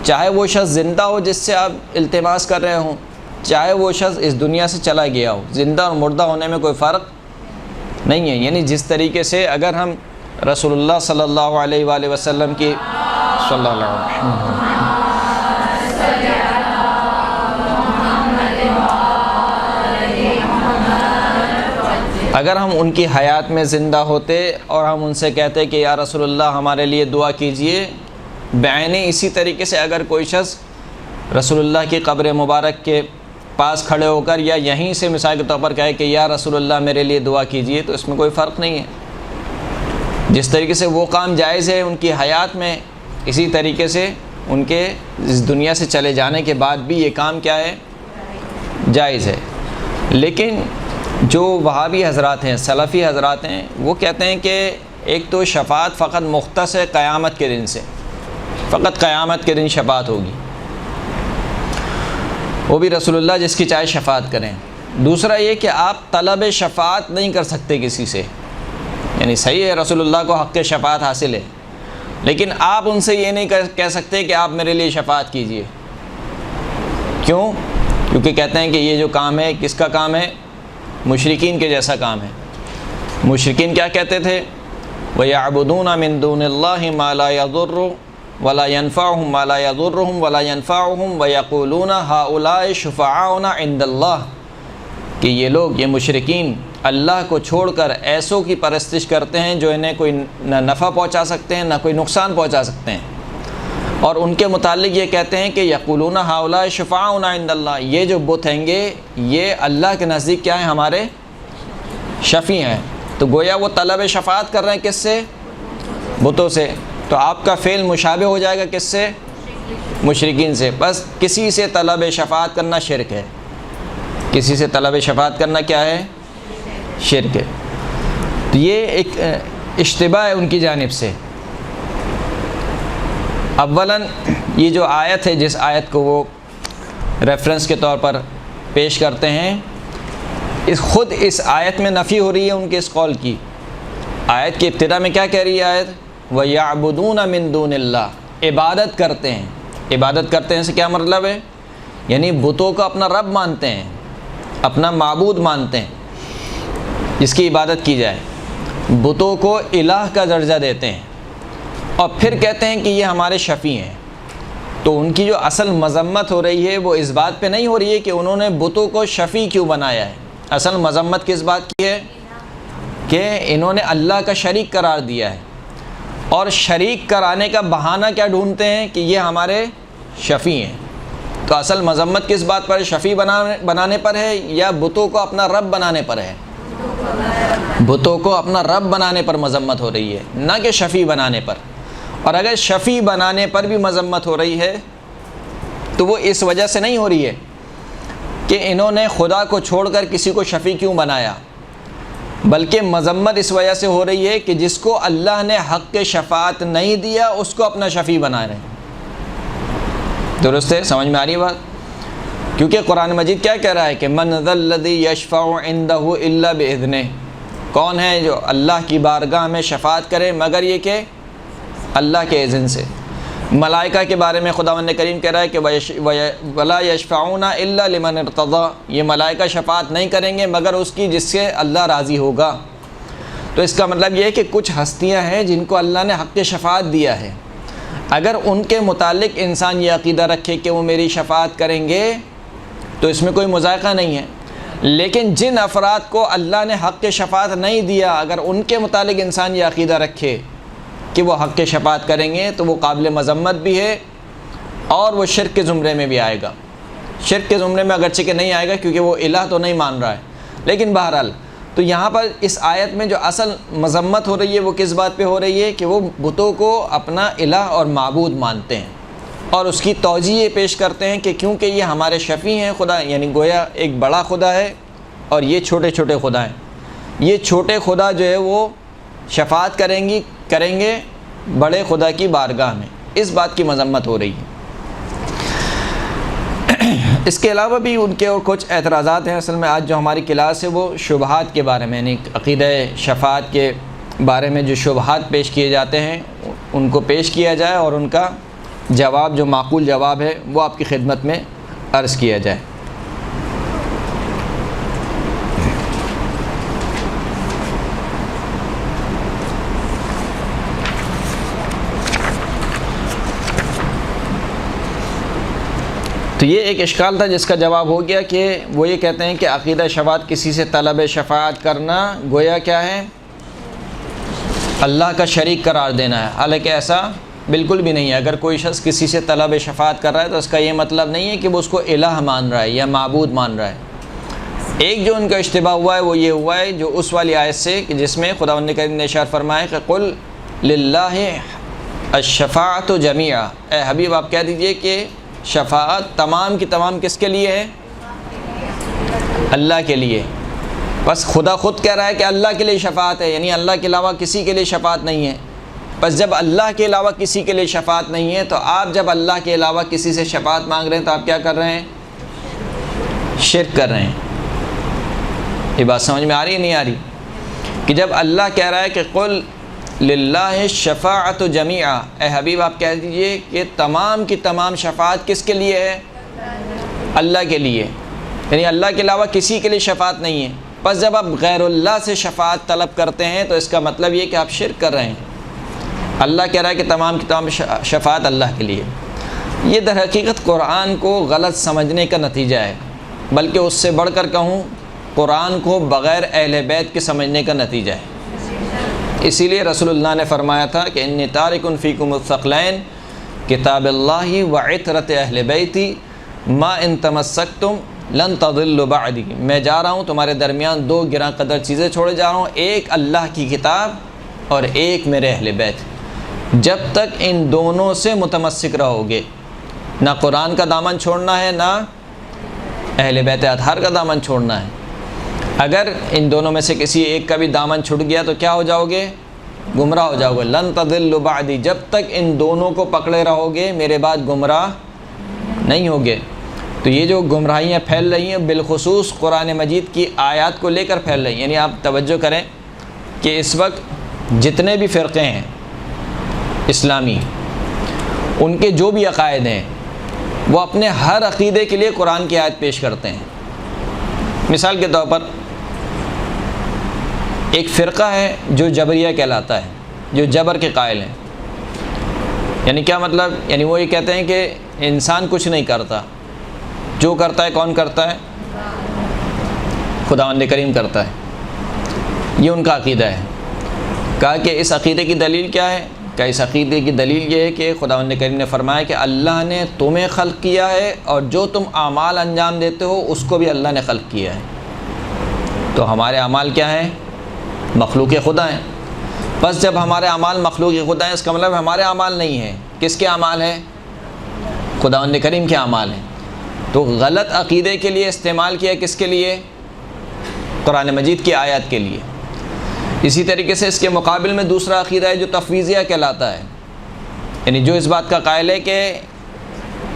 چاہے وہ شخص زندہ ہو جس سے آپ التماس کر رہے ہوں، چاہے وہ شخص اس دنیا سے چلا گیا ہو، زندہ اور مردہ ہونے میں کوئی فرق نہیں ہے۔ یعنی جس طریقے سے اگر ہم رسول اللہ صلی اللہ علیہ وآلہ وسلم کی صلی اللہ علیہ وسلم اگر ہم ان کی حیات میں زندہ ہوتے اور ہم ان سے کہتے کہ یا رسول اللہ ہمارے لیے دعا کیجئے، بعینی اسی طریقے سے اگر کوئی شخص رسول اللہ کی قبر مبارک کے پاس کھڑے ہو کر یا یہیں سے مثال کے طور پر کہے کہ یا رسول اللہ میرے لیے دعا کیجئے، تو اس میں کوئی فرق نہیں ہے۔ جس طریقے سے وہ کام جائز ہے ان کی حیات میں، اسی طریقے سے ان کے اس دنیا سے چلے جانے کے بعد بھی یہ کام کیا ہے؟ جائز ہے۔ لیکن جو وہابی حضرات ہیں، سلفی حضرات ہیں، وہ کہتے ہیں کہ ایک تو شفاعت فقط مختص ہے قیامت کے دن سے، فقط قیامت کے دن شفاعت ہوگی، وہ بھی رسول اللہ جس کی چاہے شفاعت کریں۔ دوسرا یہ کہ آپ طلب شفاعت نہیں کر سکتے کسی سے، یعنی صحیح ہے رسول اللہ کو حق شفاعت حاصل ہے، لیکن آپ ان سے یہ نہیں کہہ سکتے کہ آپ میرے لیے شفاعت کیجئے۔ کیوں؟ کیونکہ کہتے ہیں کہ یہ جو کام ہے کس کا کام ہے؟ مشرکین کے جیسا کام ہے۔ مشرکین کیا کہتے تھے؟ وَيَعْبُدُونَ مِن دُونِ اللَّهِ مَا لَا يَضُرُّ وَلَا يَنفَعُهُم مَا لَا يَضُرُّهُم وَلَا يَنفَعُهُم وَيَقُولُونَ هَؤُلَاءِ شُفَعَاؤُنَا عِندَ اللَّهِ، کہ یہ لوگ، یہ مشرکین اللہ کو چھوڑ کر ایسوں کی پرستش کرتے ہیں جو انہیں کوئی نہ نفع پہنچا سکتے ہیں نہ کوئی نقصان پہنچا سکتے ہیں، اور ان کے متعلق یہ کہتے ہیں کہ یقولون ہؤلاء شفعاؤنا عند اللہ، یہ جو بت ہیں گے یہ اللہ کے نزدیک کیا ہیں؟ ہمارے شفیع ہیں۔ تو گویا وہ طلب شفاعت کر رہے ہیں کس سے؟ بتوں سے۔ تو آپ کا فعل مشابہ ہو جائے گا کس سے؟ مشرکین سے۔ بس کسی سے طلب شفاعت کرنا شرک ہے، کسی سے طلب شفاعت کرنا کیا ہے؟ شرک ہے۔ تو یہ ایک اشتباہ ہے ان کی جانب سے۔ اولاً یہ جو آیت ہے، جس آیت کو وہ ریفرنس کے طور پر پیش کرتے ہیں، خود اس آیت میں نفی ہو رہی ہے ان کے اس قول کی۔ آیت کی ابتدا میں کیا کہہ رہی ہے آیت؟ وَيَعْبُدُونَ مِن دُونِ اللَّهِ، عبادت کرتے ہیں۔ عبادت کرتے ہیں سے کیا مطلب ہے؟ یعنی بتوں کو اپنا رب مانتے ہیں، اپنا معبود مانتے ہیں جس کی عبادت کی جائے، بتوں کو الہ کا درجہ دیتے ہیں، اور پھر کہتے ہیں کہ یہ ہمارے شفیع ہیں۔ تو ان کی جو اصل مذمت ہو رہی ہے وہ اس بات پہ نہیں ہو رہی ہے کہ انہوں نے بتوں کو شفیع کیوں بنایا ہے، اصل مذمت کس بات کی ہے؟ کہ انہوں نے اللہ کا شریک قرار دیا ہے، اور شریک کرانے کا بہانہ کیا ڈھونڈتے ہیں؟ کہ یہ ہمارے شفیع ہیں۔ تو اصل مذمت کس بات پر ہے؟ شفیع بنانے پر ہے یا بتوں کو اپنا رب بنانے پر ہے؟ بتوں کو اپنا رب بنانے پر مذمت ہو رہی ہے، نہ کہ شفیع بنانے پر۔ اور اگر شفیع بنانے پر بھی مذمت ہو رہی ہے تو وہ اس وجہ سے نہیں ہو رہی ہے کہ انہوں نے خدا کو چھوڑ کر کسی کو شفیع کیوں بنایا، بلکہ مذمت اس وجہ سے ہو رہی ہے کہ جس کو اللہ نے حق کے شفاعت نہیں دیا اس کو اپنا شفیع بنا رہے ہیں۔ درست ہے؟ سمجھ میں آ رہی ہے بات؟ کیونکہ قرآن مجید کیا کہہ رہا ہے کہ من ذا الذی یشفع عندہ الا باذنہ، کون ہے جو اللہ کی بارگاہ میں شفاعت کرے مگر یہ کہ اللہ کے اذن سے۔ ملائکہ کے بارے میں خداوند کریم کہہ رہا ہے کہ ولا یشفعون الا لمن ارتضی، یہ ملائکہ شفاعت نہیں کریں گے مگر اس کی جس سے اللہ راضی ہوگا۔ تو اس کا مطلب یہ ہے کہ کچھ ہستیاں ہیں جن کو اللہ نے حق شفاعت دیا ہے، اگر ان کے متعلق انسان یہ عقیدہ رکھے کہ وہ میری شفاعت کریں گے تو اس میں کوئی مذائقہ نہیں ہے، لیکن جن افراد کو اللہ نے حق شفاعت نہیں دیا اگر ان کے متعلق انسان یہ عقیدہ رکھے کہ وہ حق شفاعت کریں گے تو وہ قابل مذمت بھی ہے، اور وہ شرک کے زمرے میں بھی آئے گا۔ شرک کے زمرے میں اگرچہ کہ نہیں آئے گا کیونکہ وہ الہ تو نہیں مان رہا ہے، لیکن بہرحال تو یہاں پر اس آیت میں جو اصل مذمت ہو رہی ہے وہ کس بات پہ ہو رہی ہے؟ کہ وہ بتوں کو اپنا الہ اور معبود مانتے ہیں، اور اس کی توجیہ یہ پیش کرتے ہیں کہ کیونکہ یہ ہمارے شفیع ہیں، خدا یعنی گویا ایک بڑا خدا ہے اور یہ چھوٹے چھوٹے خدا ہیں، یہ چھوٹے خدا جو ہے وہ شفاعت کریں گے بڑے خدا کی بارگاہ میں، اس بات کی مذمت ہو رہی ہے۔ اس کے علاوہ بھی ان کے اور کچھ اعتراضات ہیں۔ اصل میں آج جو ہماری کلاس ہے وہ شبہات کے بارے میں، یعنی عقیدہ شفاعت کے بارے میں جو شبہات پیش کیے جاتے ہیں ان کو پیش کیا جائے اور ان کا جواب جو معقول جواب ہے وہ آپ کی خدمت میں عرض کیا جائے۔ تو یہ ایک اشکال تھا جس کا جواب ہو گیا کہ وہ یہ کہتے ہیں کہ عقیدہ شفاعت کسی سے طلب شفاعت کرنا گویا کیا ہے؟ اللہ کا شریک قرار دینا ہے، حالانکہ ایسا بالکل بھی نہیں ہے۔ اگر کوئی شخص کسی سے طلب شفاعت کر رہا ہے تو اس کا یہ مطلب نہیں ہے کہ وہ اس کو الہ مان رہا ہے یا معبود مان رہا ہے۔ ایک جو ان کا اشتباہ ہوا ہے وہ یہ ہوا ہے جو اس والی آیت سے کہ جس میں خداوند کریم نے ارشاد فرمایا کہ قل للہ الشفاعۃ جمیعا، اے حبیب آپ کہہ دیجئے کہ شفاعت تمام کی تمام کس کے لیے ہے؟ اللہ کے لیے۔ بس خدا خود کہہ رہا ہے کہ اللہ کے لیے شفاعت ہے، یعنی اللہ کے علاوہ کسی کے لیے شفاعت نہیں ہے۔ بس جب اللہ کے علاوہ کسی کے لیے شفاعت نہیں ہے تو آپ جب اللہ کے علاوہ کسی سے شفاعت مانگ رہے ہیں تو آپ کیا کر رہے ہیں؟ شرک کر رہے ہیں۔ یہ بات سمجھ میں آ رہی ہے نہیں آ رہی؟ کہ جب اللہ کہہ رہا ہے کہ قل للہ الشفاعۃ جمیعا، اے حبیب آپ کہہ دیجئے کہ تمام کی تمام شفاعت کس کے لیے ہے؟ اللہ کے لیے، یعنی اللہ کے علاوہ کسی کے لیے شفاعت نہیں ہے۔ بس جب آپ غیر اللہ سے شفاعت طلب کرتے ہیں تو اس کا مطلب یہ کہ آپ شرک کر رہے ہیں۔ اللہ کہہ رہا ہے کہ تمام کی تمام شفاعت اللہ کے لیے۔ یہ در حقیقت قرآن کو غلط سمجھنے کا نتیجہ ہے، بلکہ اس سے بڑھ کر کہوں قرآن کو بغیر اہل بیت کے سمجھنے کا نتیجہ ہے۔ اسی لیے رسول اللہ نے فرمایا تھا کہ انی تارک فیکم الثقلین کتاب اللہ وعطرۃ اہل بیتی ما ان تمسکتم لن تضلوا بعدی، میں جا رہا ہوں تمہارے درمیان دو گراں قدر چیزیں چھوڑے جا رہا ہوں، ایک اللہ کی کتاب اور ایک میرے اہل بیت۔ جب تک ان دونوں سے متمسک رہو گے، نہ قرآن کا دامن چھوڑنا ہے نہ اہل بیت اطہار کا دامن چھوڑنا ہے۔ اگر ان دونوں میں سے کسی ایک کا بھی دامن چھٹ گیا تو کیا ہو جاؤ گے؟ گمراہ ہو جاؤ گے۔ لن تضلوا بعدی، جب تک ان دونوں کو پکڑے رہو گے میرے بعد گمراہ نہیں ہوگے۔ تو یہ جو گمراہیاں پھیل رہی ہیں بالخصوص قرآن مجید کی آیات کو لے کر پھیل رہی ہیں، یعنی آپ توجہ کریں کہ اس وقت جتنے بھی فرقے ہیں اسلامی، ان کے جو بھی عقائد ہیں وہ اپنے ہر عقیدے کے لیے قرآن کی آیت پیش کرتے ہیں۔ مثال کے طور پر ایک فرقہ ہے جو جبریہ کہلاتا ہے، جو جبر کے قائل ہیں۔ یعنی کیا مطلب؟ یعنی وہ یہ کہتے ہیں کہ انسان کچھ نہیں کرتا، جو کرتا ہے کون کرتا ہے؟ خداوند کریم کرتا ہے۔ یہ ان کا عقیدہ ہے۔ کہا کہ اس عقیدے کی دلیل کیا ہے؟ کہ اس عقیدے کی دلیل یہ ہے کہ خداوند کریم نے فرمایا کہ اللہ نے تمہیں خلق کیا ہے اور جو تم اعمال انجام دیتے ہو اس کو بھی اللہ نے خلق کیا ہے۔ تو ہمارے اعمال کیا ہیں؟ مخلوق خدا ہیں۔ بس جب ہمارے اعمال مخلوق خدا ہیں اس کا مطلب ہمارے اعمال نہیں ہیں۔ کس کے اعمال ہیں؟ خداوند کریم کے اعمال ہیں۔ تو غلط عقیدے کے لیے استعمال کیا کس کے لیے؟ قرآن مجید کی آیات کے لیے۔ اسی طریقے سے اس کے مقابل میں دوسرا عقیدہ ہے جو تفویضیہ کہلاتا ہے، یعنی جو اس بات کا قائل ہے کہ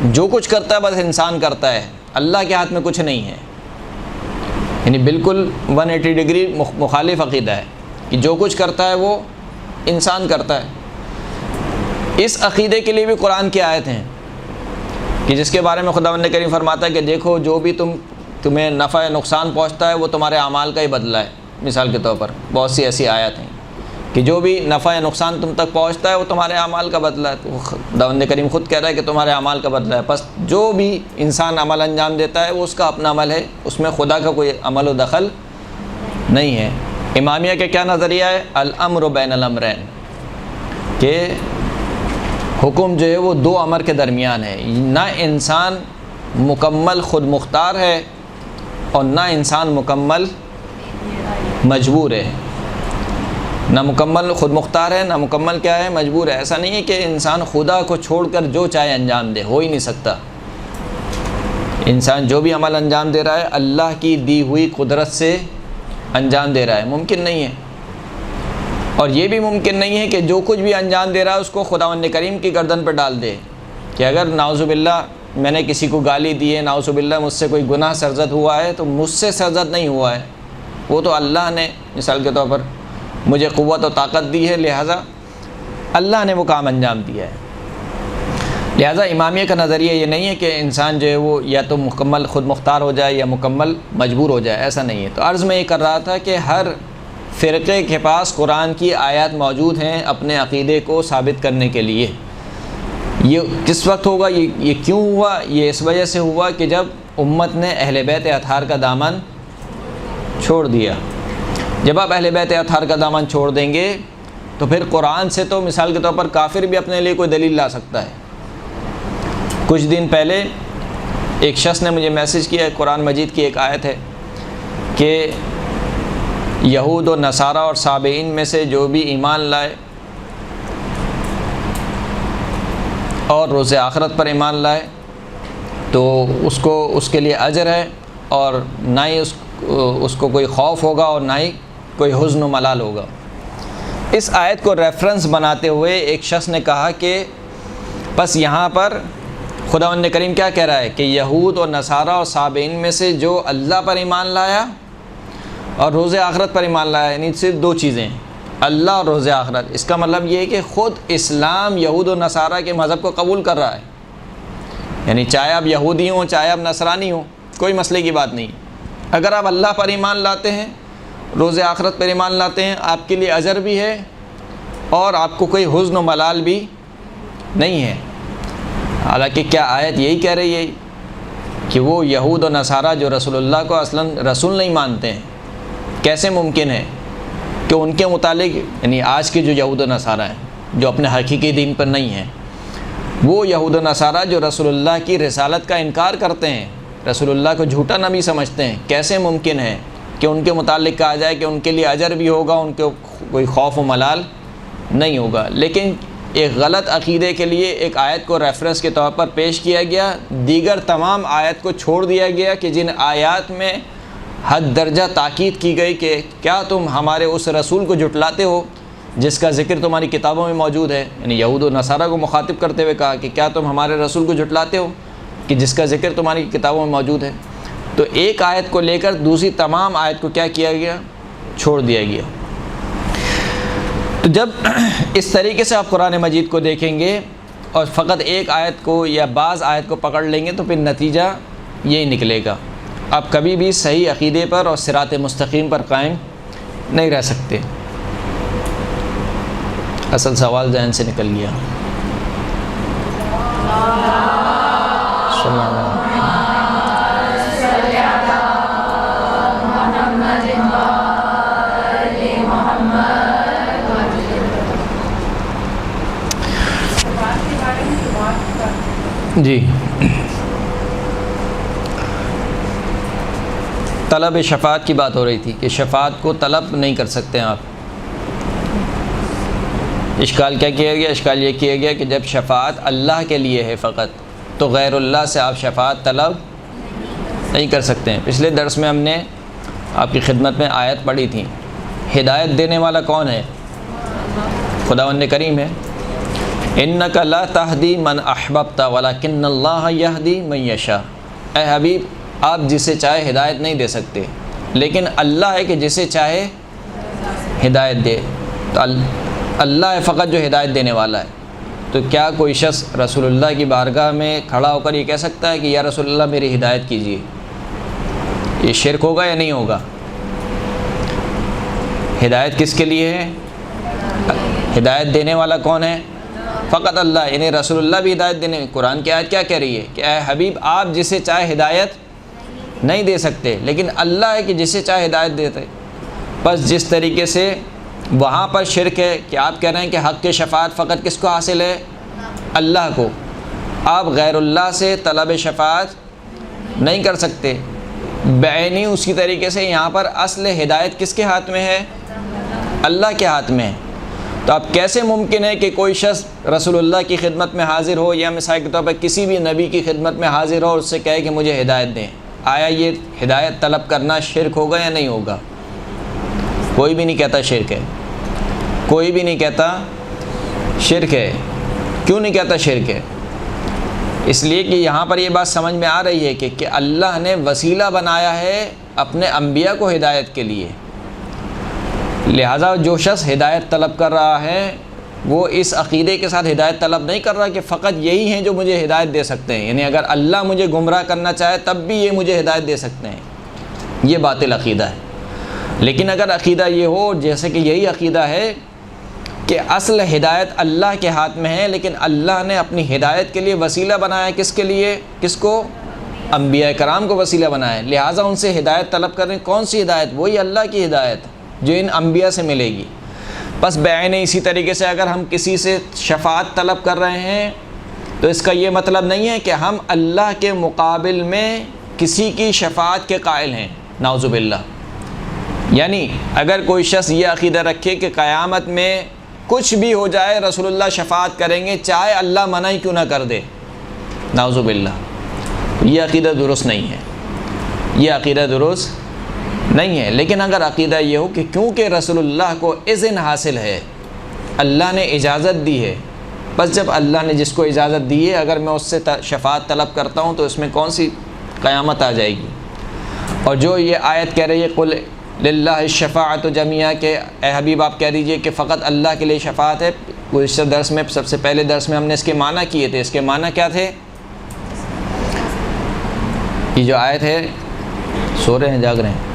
جو کچھ کرتا ہے بس انسان کرتا ہے، اللہ کے ہاتھ میں کچھ نہیں ہے۔ یعنی بالکل 180 ڈگری مخالف عقیدہ ہے کہ جو کچھ کرتا ہے وہ انسان کرتا ہے۔ اس عقیدے کے لیے بھی قرآن کی آیت ہیں کہ جس کے بارے میں خداوند کریم فرماتا ہے کہ دیکھو جو بھی تمہیں نفع یا نقصان پہنچتا ہے وہ تمہارے اعمال کا ہی بدلہ ہے۔ مثال کے طور پر بہت سی ایسی آیات ہیں کہ جو بھی نفع یا نقصان تم تک پہنچتا ہے وہ تمہارے اعمال کا بدلہ ہے۔ تو خداوند کریم خود کہہ رہا ہے کہ تمہارے اعمال کا بدلہ ہے۔ بس جو بھی انسان عمل انجام دیتا ہے وہ اس کا اپنا عمل ہے، اس میں خدا کا کوئی عمل و دخل نہیں ہے۔ امامیہ کا کیا نظریہ ہے؟ الامر بین الامرین، کہ حکم جو ہے وہ دو امر کے درمیان ہے۔ نہ انسان مکمل خود مختار ہے اور نہ انسان مکمل مجبور ہے۔ نہ مکمل خود مختار ہے، نہ مکمل کیا ہے؟ مجبور ہے۔ ایسا نہیں ہے کہ انسان خدا کو چھوڑ کر جو چاہے انجام دے، ہو ہی نہیں سکتا۔ انسان جو بھی عمل انجام دے رہا ہے اللہ کی دی ہوئی قدرت سے انجام دے رہا ہے، ممکن نہیں ہے۔ اور یہ بھی ممکن نہیں ہے کہ جو کچھ بھی انجام دے رہا ہے اس کو خداوند کریم کی گردن پر ڈال دے کہ اگر نعوذ باللہ میں نے کسی کو گالی دی ہے، نعوذ باللہ مجھ سے کوئی گناہ سرزد ہوا ہے تو مجھ سے سرزد نہیں ہوا ہے، وہ تو اللہ نے مثال کے طور پر مجھے قوت و طاقت دی ہے، لہٰذا اللہ نے وہ کام انجام دیا ہے۔ لہٰذا امامیہ کا نظریہ یہ نہیں ہے کہ انسان جو ہے وہ یا تو مکمل خود مختار ہو جائے یا مکمل مجبور ہو جائے، ایسا نہیں ہے۔ تو عرض میں یہ کر رہا تھا کہ ہر فرقے کے پاس قرآن کی آیات موجود ہیں اپنے عقیدے کو ثابت کرنے کے لیے۔ یہ کس وقت ہوگا؟ یہ کیوں ہوا؟ یہ اس وجہ سے ہوا کہ جب امت نے اہل بیت اطہار کا دامن چھوڑ دیا۔ جب آپ اہل بیت اطہار کا دامن چھوڑ دیں گے تو پھر قرآن سے تو مثال کے طور پر کافر بھی اپنے لیے کوئی دلیل لا سکتا ہے۔ کچھ دن پہلے ایک شخص نے مجھے میسج کیا، قرآن مجید کی ایک آیت ہے کہ یہود و نصارہ اور صابئین میں سے جو بھی ایمان لائے اور روز آخرت پر ایمان لائے تو اس کے لیے اجر ہے، اور نہ ہی اس کو کوئی خوف ہوگا اور نہ ہی کوئی حزن و ملال ہوگا۔ اس آیت کو ریفرنس بناتے ہوئے ایک شخص نے کہا کہ بس یہاں پر خداوند کریم کیا کہہ رہا ہے کہ یہود اور نصارہ اور صابئین میں سے جو اللہ پر ایمان لایا اور روز آخرت پر ایمان لایا، یعنی صرف دو چیزیں، اللہ اور روز آخرت۔ اس کا مطلب یہ ہے کہ خود اسلام یہود و نصارہ کے مذہب کو قبول کر رہا ہے، یعنی چاہے آپ یہودی ہوں چاہے آپ نصرانی ہوں، کوئی مسئلے کی بات نہیں۔ اگر آپ اللہ پر ایمان لاتے ہیں، روز آخرت پر ایمان لاتے ہیں، آپ کے لیے اجر بھی ہے اور آپ کو کوئی حزن و ملال بھی نہیں ہے۔ حالانکہ کیا آیت یہی کہہ رہی ہے کہ وہ یہود و نصارہ جو رسول اللہ کو اصلاً رسول نہیں مانتے ہیں، کیسے ممکن ہے کہ ان کے متعلق، یعنی آج کے جو یہود و نصارہ ہیں جو اپنے حقیقی دین پر نہیں ہیں، وہ یہود و نصارہ جو رسول اللہ کی رسالت کا انکار کرتے ہیں، رسول اللہ کو جھوٹا نبی سمجھتے ہیں، کیسے ممکن ہے کہ ان کے متعلق کہا جائے کہ ان کے لیے اجر بھی ہوگا، ان کو کوئی خوف و ملال نہیں ہوگا؟ لیکن ایک غلط عقیدے کے لیے ایک آیت کو ریفرنس کے طور پر پیش کیا گیا، دیگر تمام آیت کو چھوڑ دیا گیا کہ جن آیات میں حد درجہ تاکید کی گئی کہ کیا تم ہمارے اس رسول کو جھٹلاتے ہو جس کا ذکر تمہاری کتابوں میں موجود ہے، یعنی یہود و نصارہ کو مخاطب کرتے ہوئے کہا کہ کیا تم ہمارے رسول کو جھٹلاتے ہو کہ جس کا ذکر تمہاری کتابوں میں موجود ہے۔ تو ایک آیت کو لے کر دوسری تمام آیت کو کیا کیا گیا؟ چھوڑ دیا گیا۔ تو جب اس طریقے سے آپ قرآن مجید کو دیکھیں گے اور فقط ایک آیت کو یا بعض آیت کو پکڑ لیں گے تو پھر نتیجہ یہی نکلے گا، آپ کبھی بھی صحیح عقیدے پر اور صراط مستقیم پر قائم نہیں رہ سکتے۔ اصل سوال ذہن سے نکل گیا۔ جی، طلب شفاعت کی بات ہو رہی تھی کہ شفاعت کو طلب نہیں کر سکتے ہیں آپ۔ اشکال کیا کیا گیا؟ اشکال یہ کیا گیا کہ جب شفاعت اللہ کے لیے ہے فقط تو غیر اللہ سے آپ شفاعت طلب نہیں کر سکتے ہیں۔ پچھلے درس میں ہم نے آپ کی خدمت میں آیت پڑھی تھی، ہدایت دینے والا کون ہے؟ خداوند کریم ہے۔ انک لا تہدی من احببت ولکن اللہ یہدی من یشاء۔ اے حبیب، آپ جسے چاہے ہدایت نہیں دے سکتے، لیکن اللہ ہے کہ جسے چاہے ہدایت دے۔ تو اللہ ہے فقط جو ہدایت دینے والا ہے۔ تو کیا کوئی شخص رسول اللہ کی بارگاہ میں کھڑا ہو کر یہ کہہ سکتا ہے کہ یا رسول اللہ میری ہدایت کیجیے؟ یہ شرک ہوگا یا نہیں ہوگا؟ ہدایت کس کے لیے ہے؟ ہدایت دینے والا کون ہے؟ فقط اللہ، یعنی رسول اللہ بھی ہدایت دینے۔ قرآن کی آیت کیا کہہ رہی ہے کہ اے حبیب، آپ جسے چاہے ہدایت نہیں دے سکتے، لیکن اللہ ہے کہ جسے چاہے ہدایت دیتے۔ بس جس طریقے سے وہاں پر شرک ہے کہ آپ کہہ رہے ہیں کہ حق کے شفاعت فقط کس کو حاصل ہے؟ اللہ کو، آپ غیر اللہ سے طلب شفاعت نہیں کر سکتے۔ بعینی اسی طریقے سے یہاں پر اصل ہدایت کس کے ہاتھ میں ہے؟ اللہ کے ہاتھ میں ہے۔ تو اب کیسے ممکن ہے کہ کوئی شخص رسول اللہ کی خدمت میں حاضر ہو یا مثال کے طور پر کسی بھی نبی کی خدمت میں حاضر ہو اور اس سے کہے کہ مجھے ہدایت دیں؟ آیا یہ ہدایت طلب کرنا شرک ہوگا یا نہیں ہوگا؟ کوئی بھی نہیں کہتا شرک ہے، کوئی بھی نہیں کہتا شرک ہے۔ کیوں نہیں کہتا شرک ہے؟ اس لیے کہ یہاں پر یہ بات سمجھ میں آ رہی ہے کہ اللہ نے وسیلہ بنایا ہے اپنے انبیاء کو ہدایت کے لیے، لہٰذا جو شخص ہدایت طلب کر رہا ہے وہ اس عقیدے کے ساتھ ہدایت طلب نہیں کر رہا کہ فقط یہی ہیں جو مجھے ہدایت دے سکتے ہیں، یعنی اگر اللہ مجھے گمراہ کرنا چاہے تب بھی یہ مجھے ہدایت دے سکتے ہیں۔ یہ باطل عقیدہ ہے۔ لیکن اگر عقیدہ یہ ہو جیسے کہ یہی عقیدہ ہے کہ اصل ہدایت اللہ کے ہاتھ میں ہے، لیکن اللہ نے اپنی ہدایت کے لیے وسیلہ بنایا ہے، کس کے لیے؟ کس کو؟ انبیاء کرام کو وسیلہ بنایا ہے، لہٰذا ان سے ہدایت طلب کر رہے ہیں۔ کون سی ہدایت؟ وہی اللہ کی ہدایت جو ان انبیاء سے ملے گی۔ بس بعین اسی طریقے سے اگر ہم کسی سے شفاعت طلب کر رہے ہیں تو اس کا یہ مطلب نہیں ہے کہ ہم اللہ کے مقابل میں کسی کی شفاعت کے قائل ہیں، نعوذ باللہ۔ یعنی اگر کوئی شخص یہ عقیدہ رکھے کہ قیامت میں کچھ بھی ہو جائے رسول اللہ شفاعت کریں گے چاہے اللہ منع ہی کیوں نہ کر دے، نعوذ باللہ، یہ عقیدہ درست نہیں ہے، یہ عقیدہ درست نہیں ہے۔ لیکن اگر عقیدہ یہ ہو کہ کیونکہ رسول اللہ کو اذن حاصل ہے، اللہ نے اجازت دی ہے، بس جب اللہ نے جس کو اجازت دی ہے اگر میں اس سے شفاعت طلب کرتا ہوں تو اس میں کون سی قیامت آ جائے گی۔ اور جو یہ آیت کہہ رہی ہے قل للہ الشفاعۃ جمیعا، کہ اے حبیب آپ کہہ دیجئے کہ فقط اللہ کے لیے شفاعت ہے، گزشتہ درس میں سب سے پہلے درس میں ہم نے اس کے معنی کیے تھے۔ اس کے معنی کیا تھے؟ یہ جو آیت ہے، سو رہے ہیں جاگ رہے ہیں؟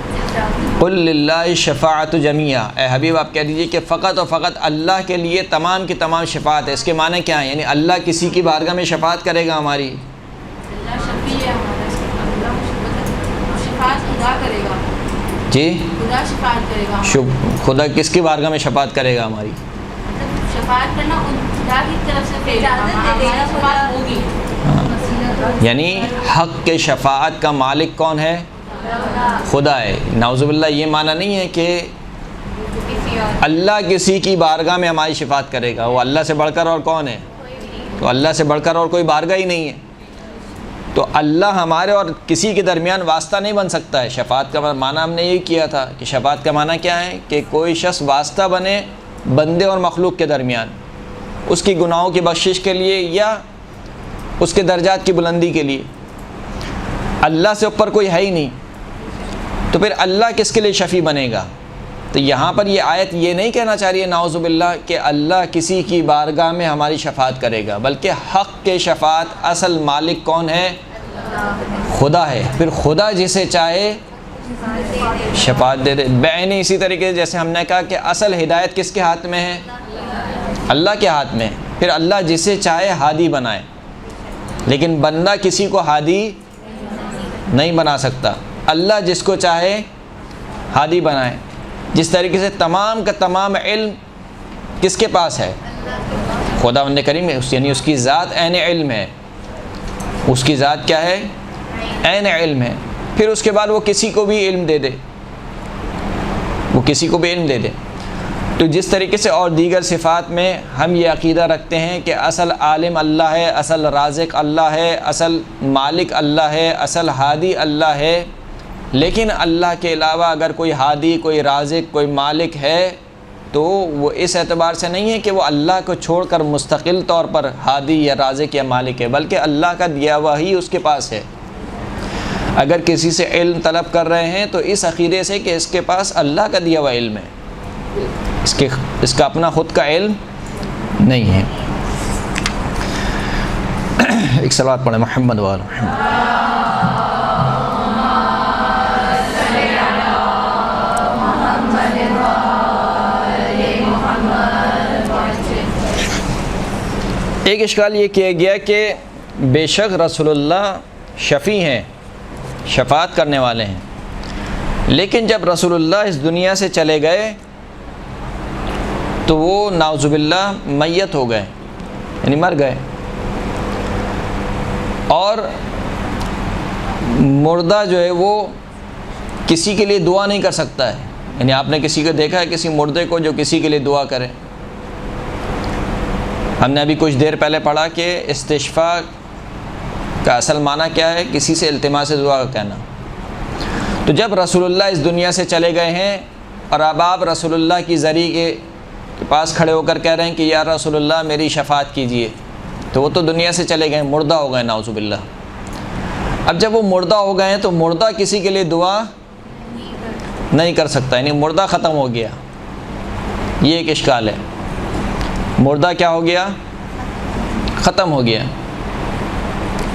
قل للہ الشفاعۃ جمیعا، اے حبیب آپ کہہ دیجئے کہ فقط اور فقط اللہ کے لیے تمام کی تمام شفاعت ہے۔ اس کے معنی کیا ہیں؟ یعنی اللہ کسی کی بارگاہ میں شفاعت کرے گا ہماری؟ اللہ شفیع ہے ہمارا، شفاعت خدا کرے گا۔ جی خدا شفاعت کرے گا۔ خدا کس کی بارگاہ میں شفاعت کرے گا ہماری؟ شفاعت کرنا خدا کی طرف سے شفاعت ہوگی۔ یعنی حق کے شفاعت کا مالک کون ہے؟ خدا ہے۔ نعوذ باللہ یہ معنی نہیں ہے کہ اللہ کسی کی بارگاہ میں ہماری شفاعت کرے گا، وہ اللہ سے بڑھ کر اور کون ہے؟ تو اللہ سے بڑھ کر اور کوئی بارگاہ ہی نہیں ہے، تو اللہ ہمارے اور کسی کے درمیان واسطہ نہیں بن سکتا ہے۔ شفاعت کا معنی ہم نے یہ کیا تھا کہ شفاعت کا معنی کیا ہے کہ کوئی شخص واسطہ بنے بندے اور مخلوق کے درمیان، اس کی گناہوں کی بخشش کے لیے یا اس کے درجات کی بلندی کے لیے۔ اللہ سے اوپر کوئی ہے ہی نہیں، تو پھر اللہ کس کے لیے شفیع بنے گا؟ تو یہاں پر یہ آیت یہ نہیں کہنا چاہ رہی ہے نعوذ باللہ کہ اللہ کسی کی بارگاہ میں ہماری شفاعت کرے گا، بلکہ حق کے شفاعت اصل مالک کون ہے؟ خدا ہے۔ پھر خدا جسے چاہے شفاعت دے دے۔ بعین اسی طریقے جیسے ہم نے کہا کہ اصل ہدایت کس کے ہاتھ میں ہے؟ اللہ کے ہاتھ میں ہے۔ پھر اللہ جسے چاہے ہادی بنائے، لیکن بندہ کسی کو ہادی نہیں بنا سکتا، اللہ جس کو چاہے ہادی بنائے۔ جس طریقے سے تمام کا تمام علم کس کے پاس ہے؟ خداوند کریم ہے، یعنی اس کی ذات عین علم ہے، اس کی ذات کیا ہے؟ عین علم ہے۔ پھر اس کے بعد وہ کسی کو بھی علم دے دے، وہ کسی کو بھی علم دے دے۔ تو جس طریقے سے اور دیگر صفات میں ہم یہ عقیدہ رکھتے ہیں کہ اصل عالم اللہ ہے، اصل رازق اللہ ہے، اصل مالک اللہ ہے، اصل ہادی اللہ ہے، لیکن اللہ کے علاوہ اگر کوئی ہادی، کوئی رازق، کوئی مالک ہے تو وہ اس اعتبار سے نہیں ہے کہ وہ اللہ کو چھوڑ کر مستقل طور پر ہادی یا رازق یا مالک ہے، بلکہ اللہ کا دیا ہوا ہی اس کے پاس ہے۔ اگر کسی سے علم طلب کر رہے ہیں تو اس عقیدے سے کہ اس کے پاس اللہ کا دیا ہوا علم ہے، اس کا اپنا خود کا علم نہیں ہے۔ ایک صلوات پڑھیں محمد وآل محمد۔ ایک اشکال یہ کیا گیا کہ بے شک رسول اللہ شفیع ہیں، شفاعت کرنے والے ہیں، لیکن جب رسول اللہ اس دنیا سے چلے گئے تو وہ نعوذ باللہ میت ہو گئے، یعنی مر گئے، اور مردہ جو ہے وہ کسی کے لیے دعا نہیں کر سکتا ہے۔ یعنی آپ نے کسی کو دیکھا ہے کسی مردے کو جو کسی کے لیے دعا کرے؟ ہم نے ابھی کچھ دیر پہلے پڑھا کہ استشفاء کا اصل معنی کیا ہے؟ کسی سے التماس دعا کہنا۔ تو جب رسول اللہ اس دنیا سے چلے گئے ہیں اور اب آپ رسول اللہ کی ذریعے کے پاس کھڑے ہو کر کہہ رہے ہیں کہ یا رسول اللہ میری شفاعت کیجئے، تو وہ تو دنیا سے چلے گئے، مردہ ہو گئے نعوذ باللہ۔ اب جب وہ مردہ ہو گئے ہیں تو مردہ کسی کے لیے دعا نہیں کر سکتا، یعنی مردہ ختم ہو گیا۔ یہ ایک اشکال ہے، مردہ کیا ہو گیا؟ ختم ہو گیا،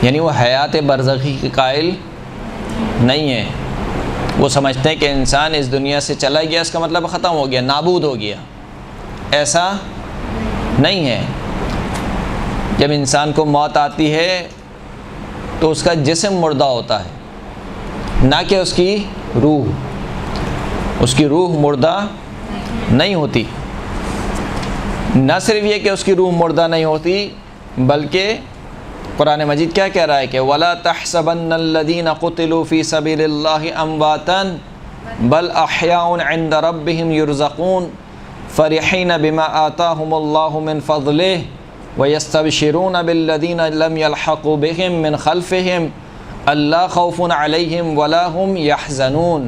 یعنی وہ حیات برزخی کے قائل نہیں ہے۔ وہ سمجھتے ہیں کہ انسان اس دنیا سے چلا گیا اس کا مطلب ختم ہو گیا، نابود ہو گیا۔ ایسا نہیں ہے۔ جب انسان کو موت آتی ہے تو اس کا جسم مردہ ہوتا ہے، نہ کہ اس کی روح۔ اس کی روح مردہ نہیں ہوتی۔ نہ صرف یہ کہ اس کی روح مردہ نہیں ہوتی، بلکہ قرآن مجید کیا کہہ رہا ہے کہ وَلَا تَحْسَبَنَّ الَّذِينَ قُتِلُوا فِي سَبِيلِ اللَّهِ أَمْوَاتًا بَلْ أَحْيَاءٌ عِنْدَ رَبِّهِمْ يُرْزَقُونَ فَرِحِينَ بِمَا آتَاهُمُ اللَّهُ مِنْ فَضْلِهِ وَيَسْتَبْشِرُونَ بِالَّذِينَ لَمْ يَلْحَقُوا بِهِمْ مِنْ خَلْفِهِمْ أَلَّا خَوْفٌ عَلَيْهِمْ وَلَا هُمْ يَحْزَنُونَ،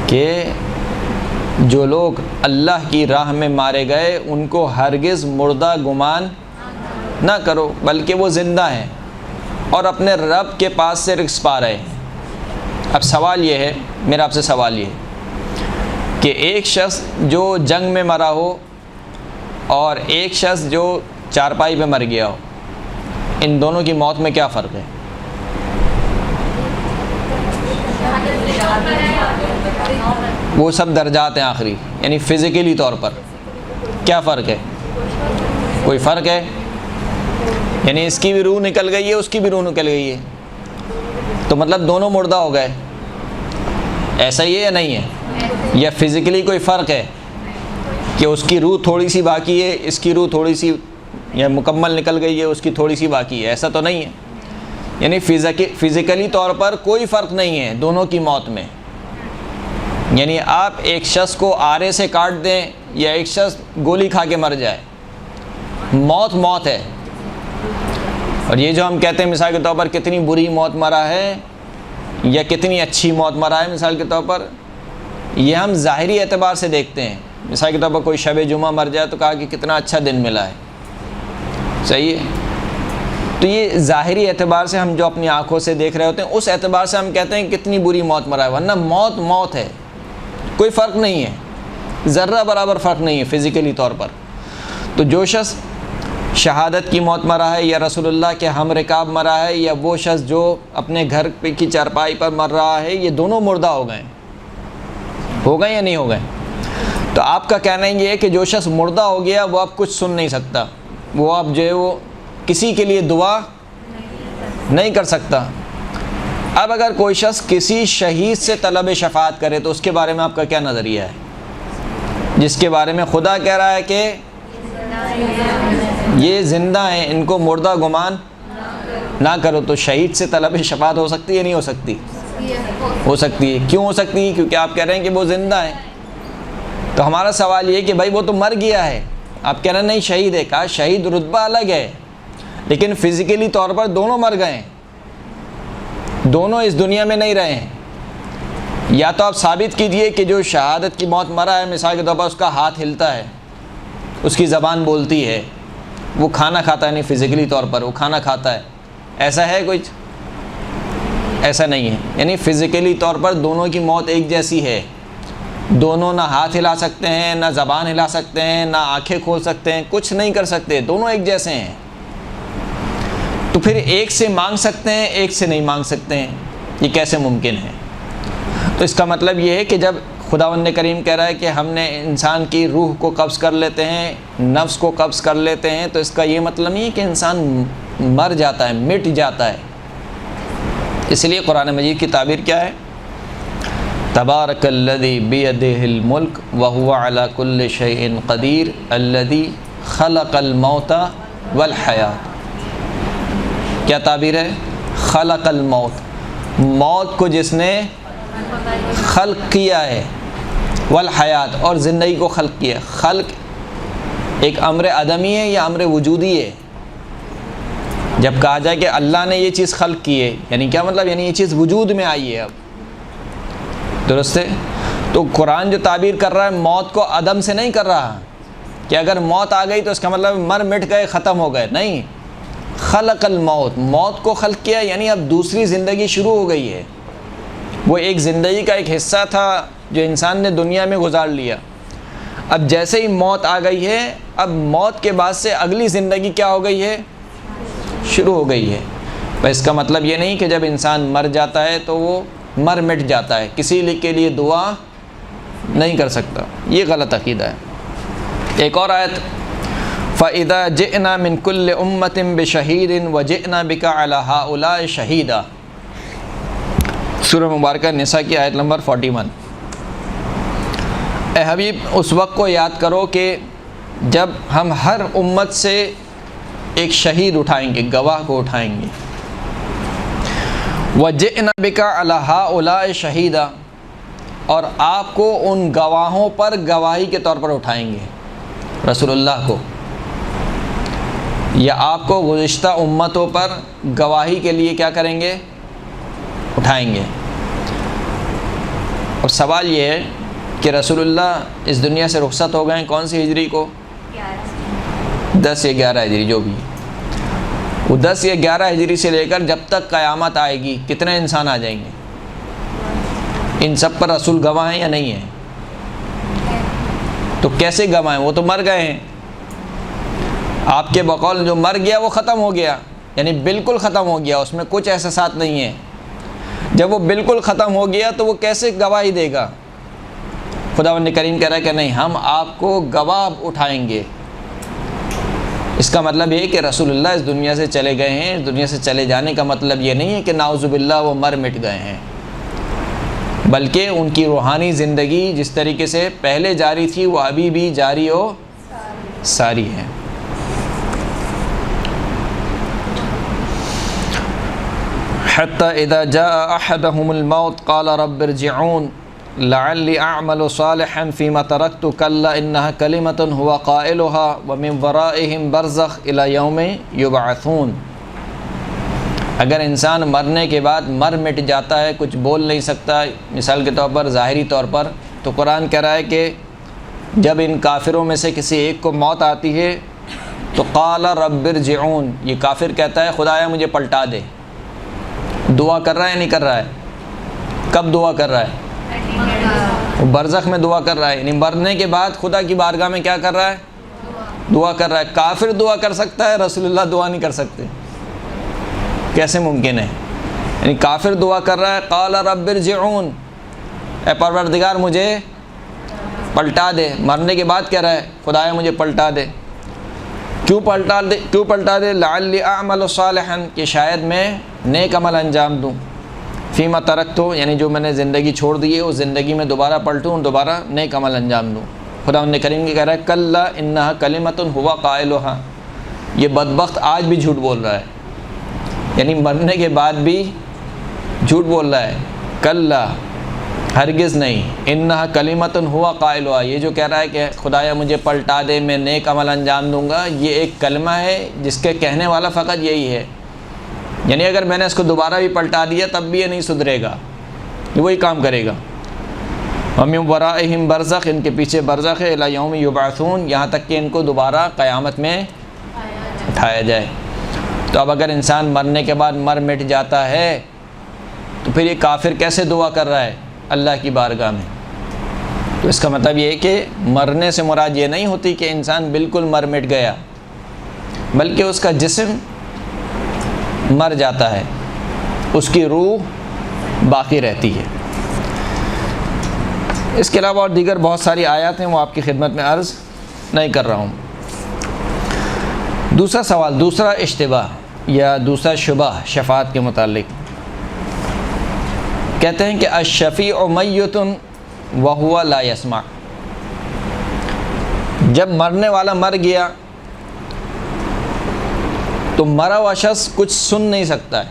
کہ جو لوگ اللہ کی راہ میں مارے گئے ان کو ہرگز مردہ گمان نہ کرو، بلکہ وہ زندہ ہیں اور اپنے رب کے پاس سے رزق پا رہے ہیں۔ اب سوال یہ ہے، میرا آپ سے سوال یہ ہے کہ ایک شخص جو جنگ میں مرا ہو اور ایک شخص جو چارپائی پہ مر گیا ہو، ان دونوں کی موت میں کیا فرق ہے؟ وہ سب درجات ہیں آخری، یعنی فزیکلی طور پر کیا فرق ہے؟ کوئی فرق ہے؟ یعنی اس کی بھی روح نکل گئی ہے، اس کی بھی روح نکل گئی ہے، تو مطلب دونوں مردہ ہو گئے، ایسا ہی ہے یا نہیں ہے؟ یا فزیکلی کوئی فرق ہے کہ اس کی روح تھوڑی سی باقی ہے، اس کی روح تھوڑی سی یا مکمل نکل گئی ہے، اس کی تھوڑی سی باقی ہے؟ ایسا تو نہیں ہے، یعنی فزیکلی طور پر کوئی فرق نہیں ہے دونوں کی موت میں۔ یعنی آپ ایک شخص کو آرے سے کاٹ دیں یا ایک شخص گولی کھا کے مر جائے، موت موت ہے۔ اور یہ جو ہم کہتے ہیں مثال کے طور پر کتنی بری موت مرا ہے یا کتنی اچھی موت مرا ہے، مثال کے طور پر یہ ہم ظاہری اعتبار سے دیکھتے ہیں۔ مثال کے طور پر کوئی شب جمعہ مر جائے تو کہا کہ کتنا اچھا دن ملا ہے، صحیح ہے؟ تو یہ ظاہری اعتبار سے ہم جو اپنی آنکھوں سے دیکھ رہے ہوتے ہیں، اس اعتبار سے ہم کہتے ہیں کتنی بری موت مرا ہے، ورنہ موت موت ہے، کوئی فرق نہیں ہے، ذرہ برابر فرق نہیں ہے فزیکلی طور پر۔ تو جو شخص شہادت کی موت مرا ہے یا رسول اللہ کے ہم رکاب مرا ہے یا وہ شخص جو اپنے گھر کی چارپائی پر مر رہا ہے، یہ دونوں مردہ ہو گئے یا نہیں ہو گئے؟ تو آپ کا کہنا یہ ہے کہ جو شخص مردہ ہو گیا وہ اب کچھ سن نہیں سکتا، وہ اب جو ہے وہ کسی کے لیے دعا نہیں کر سکتا۔ اب اگر کوئی شخص کسی شہید سے طلب شفاعت کرے تو اس کے بارے میں آپ کا کیا نظریہ ہے؟ جس کے بارے میں خدا کہہ رہا ہے کہ یہ زندہ ہیں، ان کو مردہ گمان نہ کرو، تو شہید سے طلب شفاعت ہو سکتی ہے نہیں ہو سکتی؟ ہو سکتی ہے۔ کیوں ہو سکتی ہے؟ کیونکہ آپ کہہ رہے ہیں کہ وہ زندہ ہیں۔ تو ہمارا سوال یہ ہے کہ بھائی وہ تو مر گیا ہے، آپ کہہ رہے ہیں نہیں شہید ہے، کہا شہید رتبہ الگ ہے، لیکن فزیکلی طور پر دونوں مر گئے ہیں، دونوں اس دنیا میں نہیں رہے ہیں۔ یا تو آپ ثابت کیجئے کہ جو شہادت کی موت مرا ہے، مثال کے طور پر اس کا ہاتھ ہلتا ہے، اس کی زبان بولتی ہے، وہ کھانا کھاتا ہے، نہیں فزیکلی طور پر وہ کھانا کھاتا ہے، ایسا ہے کچھ؟ ایسا نہیں ہے۔ یعنی فزیکلی طور پر دونوں کی موت ایک جیسی ہے، دونوں نہ ہاتھ ہلا سکتے ہیں، نہ زبان ہلا سکتے ہیں، نہ آنکھیں کھول سکتے ہیں، کچھ نہیں کر سکتے، دونوں ایک جیسے ہیں۔ تو پھر ایک سے مانگ سکتے ہیں، ایک سے نہیں مانگ سکتے ہیں، یہ کیسے ممکن ہے؟ تو اس کا مطلب یہ ہے کہ جب خداوند کریم کہہ رہا ہے کہ ہم نے انسان کی روح کو قبض کر لیتے ہیں، نفس کو قبض کر لیتے ہیں، تو اس کا یہ مطلب نہیں ہے کہ انسان مر جاتا ہے، مٹ جاتا ہے۔ اس لیے قرآن مجید کی تعبیر کیا ہے؟ تبارک الذی بیدہ الملک وہو علی کل شیء قدیر الذی خلق الموت والحیات۔ کیا تعبیر ہے؟ خلق الموت، موت کو جس نے خلق کیا ہے، والحیات، اور زندگی کو خلق کیا ہے۔ خلق ایک امر عدمی ہے یا امر وجودی ہے؟ جب کہا جائے کہ اللہ نے یہ چیز خلق کی ہے، یعنی کیا مطلب؟ یعنی یہ چیز وجود میں آئی ہے اب، درست ہے؟ تو قرآن جو تعبیر کر رہا ہے موت کو عدم سے نہیں کر رہا کہ اگر موت آ گئی تو اس کا مطلب مر مٹ گئے، ختم ہو گئے، نہیں۔ خلق الموت، موت کو خلق کیا یعنی اب دوسری زندگی شروع ہو گئی ہے۔ وہ ایک زندگی کا ایک حصہ تھا جو انسان نے دنیا میں گزار لیا، اب جیسے ہی موت آ گئی ہے، اب موت کے بعد سے اگلی زندگی کیا ہو گئی ہے؟ شروع ہو گئی ہے۔ بس اس کا مطلب یہ نہیں کہ جب انسان مر جاتا ہے تو وہ مر مٹ جاتا ہے، کسی کے لیے دعا نہیں کر سکتا، یہ غلط عقیدہ ہے۔ ایک اور آیت، فَإِذَا جِئْنَا مِن كُلِّ أُمَّةٍ بِشَهِيدٍ وَجِئْنَا بِكَ عَلَى هَؤُلَاءِ شَهِيدًا، سورہ مبارکہ نساء کی آیت نمبر 41۔ اے حبیب اس وقت کو یاد کرو کہ جب ہم ہر امت سے ایک شہید اٹھائیں گے، گواہ کو اٹھائیں گے، وَجِئْنَا بِكَ عَلَىٰ هَٰؤُلَاءِ شَهِيدًا، اور آپ کو ان گواہوں پر گواہی کے طور پر اٹھائیں گے، رسول اللہ کو یا آپ کو گزشتہ امتوں پر گواہی کے لیے کیا کریں گے؟ اٹھائیں گے۔ اور سوال یہ ہے کہ رسول اللہ اس دنیا سے رخصت ہو گئے ہیں کون سی ہجری کو؟ 10 یا 11 ہجری، جو بھی وہ 10 یا 11 ہجری سے لے کر جب تک قیامت آئے گی کتنے انسان آ جائیں گے؟ ان سب پر رسول گواہ ہیں یا نہیں ہیں؟ تو کیسے گواہ ہیں؟ وہ تو مر گئے ہیں۔ آپ کے بقول جو مر گیا وہ ختم ہو گیا، یعنی بالکل ختم ہو گیا، اس میں کچھ احساسات نہیں ہیں۔ جب وہ بالکل ختم ہو گیا تو وہ کیسے گواہی دے گا؟ خداوند کریم کہہ رہا ہے کہ نہیں، ہم آپ کو گواہ اٹھائیں گے۔ اس کا مطلب یہ ہے کہ رسول اللہ اس دنیا سے چلے گئے ہیں۔ اس دنیا سے چلے جانے کا مطلب یہ نہیں ہے کہ نعوذ باللہ وہ مر مٹ گئے ہیں، بلکہ ان کی روحانی زندگی جس طریقے سے پہلے جاری تھی وہ ابھی بھی جاری و ساری ہے۔ حتی اذا جاء احدهم الموت قال رب ارجعون لعلی اعمل صالحا فیما ترکت کلا انها کلمۃ هو قائلها ومن ورائهم برزخ الى یوم یبعثون۔ اگر انسان مرنے کے بعد مر مٹ جاتا ہے، کچھ بول نہیں سکتا، مثال کے طور پر ظاہری طور پر، تو قرآن کہہ رہا ہے کہ جب ان کافروں میں سے کسی ایک کو موت آتی ہے تو قال رب ارجعون، یہ کافر کہتا ہے خدایا مجھے پلٹا دے۔ دعا کر رہا ہے نہیں کر رہا ہے؟ کب دعا کر رہا ہے؟ وہ برزخ میں دعا کر رہا ہے، یعنی مرنے کے بعد خدا کی بارگاہ میں کیا کر رہا ہے؟ دعا کر رہا ہے۔ کافر دعا کر سکتا ہے، رسول اللہ دعا نہیں کر سکتے، کیسے ممکن ہے؟ یعنی کافر دعا کر رہا ہے قال رب ارجعون، اے پروردگار مجھے پلٹا دے۔ مرنے کے بعد کہہ رہا ہے خدایا مجھے پلٹا دے۔ کیوں پلٹا دے؟ لعلی اعمل صالحا، کہ شاید میں نیک عمل انجام دوں، فیما ترکت، یعنی جو میں نے زندگی چھوڑ دی ہے اس زندگی میں دوبارہ پلٹوں، دوبارہ نیک عمل انجام دوں۔ خداوند کریم کہہ رہا ہے کلا انہا کلمۃ هو قائلها، یہ بدبخت آج بھی جھوٹ بول رہا ہے، یعنی مرنے کے بعد بھی جھوٹ بول رہا ہے۔ کلا، ہرگز نہیں، انہا کلمۃ هو قائلها، یہ جو کہہ رہا ہے کہ خدایا مجھے پلٹا دے میں نیک عمل انجام دوں گا، یہ ایک کلمہ ہے جس کے کہنے والا فقط یہی ہے، یعنی اگر میں نے اس کو دوبارہ بھی پلٹا دیا تب بھی یہ نہیں سدھرے گا، یہ وہی کام کرے گا۔ وَمِن وَرَائِهِمْ برزخ، ان کے پیچھے برزخ ہے، الی یوم یبعثون، یہاں تک کہ ان کو دوبارہ قیامت میں اٹھایا جائے۔ تو اب اگر انسان مرنے کے بعد مر مٹ جاتا ہے تو پھر یہ کافر کیسے دعا کر رہا ہے اللہ کی بارگاہ میں؟ تو اس کا مطلب یہ ہے کہ مرنے سے مراد یہ نہیں ہوتی کہ انسان بالکل مر مٹ گیا، بلکہ اس کا جسم مر جاتا ہے، اس کی روح باقی رہتی ہے۔ اس کے علاوہ اور دیگر بہت ساری آیات ہیں، وہ آپ کی خدمت میں عرض نہیں کر رہا ہوں۔ دوسرا سوال، دوسرا اشتباہ یا دوسرا شبہ شفاعت کے متعلق، کہتے ہیں کہ الشفیع میت وہو لا یسمع، جب مرنے والا مر گیا تو مرا ہوا شخص کچھ سن نہیں سکتا ہے،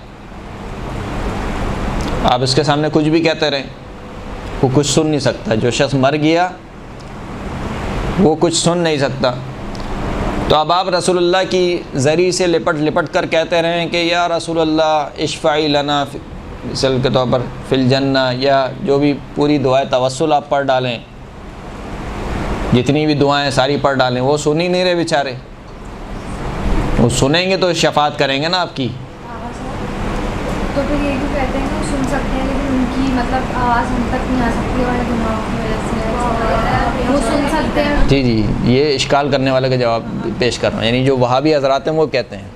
آپ اس کے سامنے کچھ بھی کہتے رہیں وہ کچھ سن نہیں سکتا۔ جو شخص مر گیا وہ کچھ سن نہیں سکتا، تو اب آپ رسول اللہ کی ذریعے سے لپٹ کر کہتے رہیں کہ یا رسول اللہ اشفعی لنا، مثال کے طور پر فی الجنہ، یا جو بھی پوری دعائیں توسل آپ پڑھ ڈالیں، جتنی بھی دعائیں ساری پڑھ ڈالیں، وہ سن ہی نہیں رہے بیچارے، وہ سنیں گے تو شفاعت کریں گے نا آپ کی۔ تو پھر یہ بھی کہتے ہیں کہ وہ سن سکتے ہیں لیکن ان کی مطلب آواز ہم تک نہیں آ سکتی ہے، گناہوں کی وجہ سے وہ سن سکتے ہیں۔ جی جی، یہ اشکال کرنے والے کا جواب پیش کر رہا ہوں، یعنی جو وہابی حضرات ہیں وہ کہتے ہیں،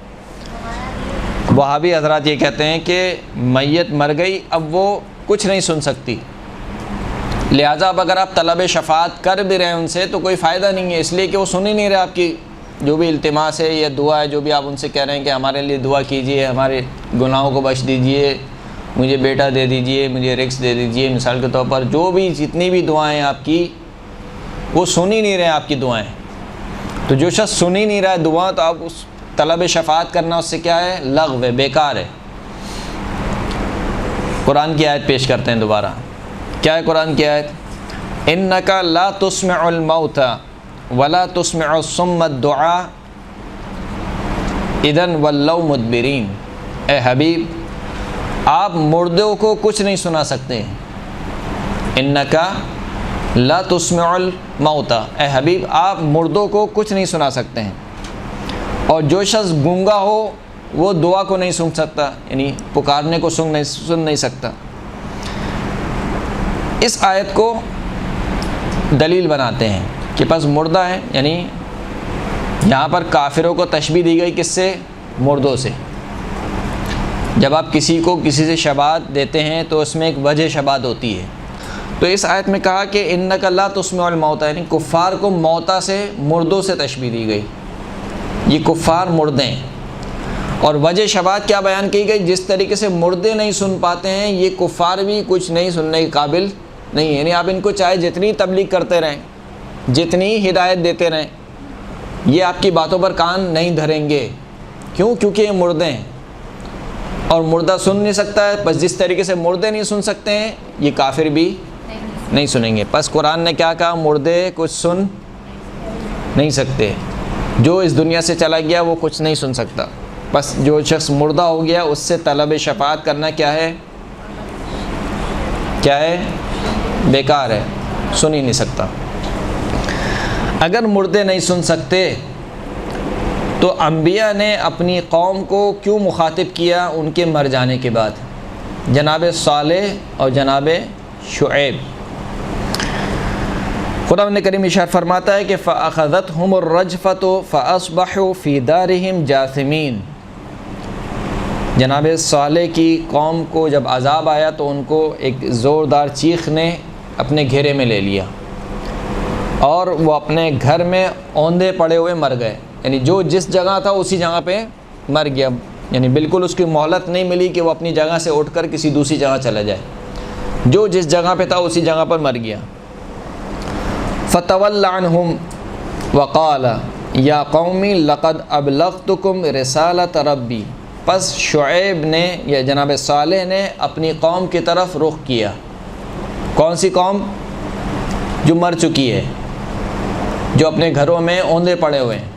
وہابی حضرات یہ کہتے ہیں کہ میت مر گئی، اب وہ کچھ نہیں سن سکتی، لہٰذا اب اگر آپ طلب شفاعت کر بھی رہے ہیں ان سے تو کوئی فائدہ نہیں ہے، اس لیے کہ وہ سن ہی نہیں رہے آپ کی جو بھی التماس ہے یا دعا ہے، جو بھی آپ ان سے کہہ رہے ہیں کہ ہمارے لیے دعا کیجئے، ہمارے گناہوں کو بخش دیجئے، مجھے بیٹا دے دیجئے، مجھے رزق دے دیجئے، مثال کے طور پر جو بھی جتنی بھی دعائیں آپ کی وہ سن ہی نہیں رہے آپ کی دعائیں، تو جو شخص سن ہی نہیں رہا ہے دعا، تو اب اس طلب شفاعت کرنا اس سے کیا ہے؟ لغو ہے، بیکار ہے۔ قرآن کی آیت پیش کرتے ہیں دوبارہ، کیا ہے قرآن کی آیت؟ اِنَّكَ لَا تُسْمِعُ الْمَوْتَ وَلَا تُسْمِعُ الصُّمَّ الدُّعَاءَ اِذًا وَلَّوْا مُدْبِرِينَ۔ اے حبیب، آپ مردوں کو کچھ نہیں سنا سکتے ہیں۔ اِنَّكَ لَا تُسْمِعُ الْمَوْتَ، اے حبیب آپ مردوں کو کچھ نہیں سنا سکتے ہیں، اور جو شخص گونگا ہو وہ دعا کو نہیں سن سکتا، یعنی پکارنے کو سن نہیں سکتا۔ اس آیت کو دلیل بناتے ہیں کہ پس مردہ ہے، یعنی یہاں پر کافروں کو تشبیہ دی گئی کس سے؟ مردوں سے۔ جب آپ کسی سے شفاعت دیتے ہیں تو اس میں ایک وجہ شفاعت ہوتی ہے، تو اس آیت میں کہا کہ اِنَّكَ لَا تُسْمِعُ الْمَوْتَ، یعنی کفار کو موتا سے، مردوں سے تشبیہ دی گئی، یہ کفار مردے ہیں۔ اور وجہ شفاعت کیا بیان کی گئی؟ جس طریقے سے مردے نہیں سن پاتے ہیں، یہ کفار بھی کچھ نہیں سننے کے قابل نہیں ہے، یعنی آپ ان کو چاہے جتنی تبلیغ کرتے رہیں، جتنی ہدایت دیتے رہیں، یہ آپ کی باتوں پر کان نہیں دھریں گے۔ کیوں؟ کیونکہ یہ مردے ہیں، اور مردہ سن نہیں سکتا ہے، بس جس طریقے سے مردے نہیں سن سکتے ہیں، یہ کافر بھی نہیں سنیں گے۔ پس قرآن نے کیا کہا؟ مردے کچھ سن نہیں سکتے، جو اس دنیا سے چلا گیا وہ کچھ نہیں سن سکتا۔ بس جو شخص مردہ ہو گیا اس سے طلب شفاعت کرنا کیا ہے؟ بیکار ہے، سن ہی نہیں سکتا۔ اگر مردے نہیں سن سکتے تو انبیاء نے اپنی قوم کو کیوں مخاطب کیا ان کے مر جانے کے بعد؟ جناب صالح اور جناب شعیب۔ قرآن کریم ارشاد فرماتا ہے کہ فَأَخَذَتْهُمُ الرَّجْفَةُ فَأَصْبَحُوا فِي دَارِهِمْ جَاثِمِينَ۔ جناب صالح کی قوم کو جب عذاب آیا تو ان کو ایک زوردار چیخ نے اپنے گھیرے میں لے لیا، اور وہ اپنے گھر میں اوندے پڑے ہوئے مر گئے، یعنی جو جس جگہ تھا اسی جگہ پہ مر گیا، یعنی بالکل اس کی مہلت نہیں ملی کہ وہ اپنی جگہ سے اٹھ کر کسی دوسری جگہ چلا جائے، جو جس جگہ پہ تھا اسی جگہ پر مر گیا۔ فَتَوَلَّ عَنْهُمْ وَقَالَ يَا قَوْمِ لَقَدْ أَبْلَغْتُكُمْ رِسَالَةَ رَبِّي۔ پس شعیب نے یا جناب صالح نے اپنی قوم کی طرف رخ کیا۔ کون سی قوم؟ جو مر چکی ہے، جو اپنے گھروں میں اوندے پڑے ہوئے ہیں،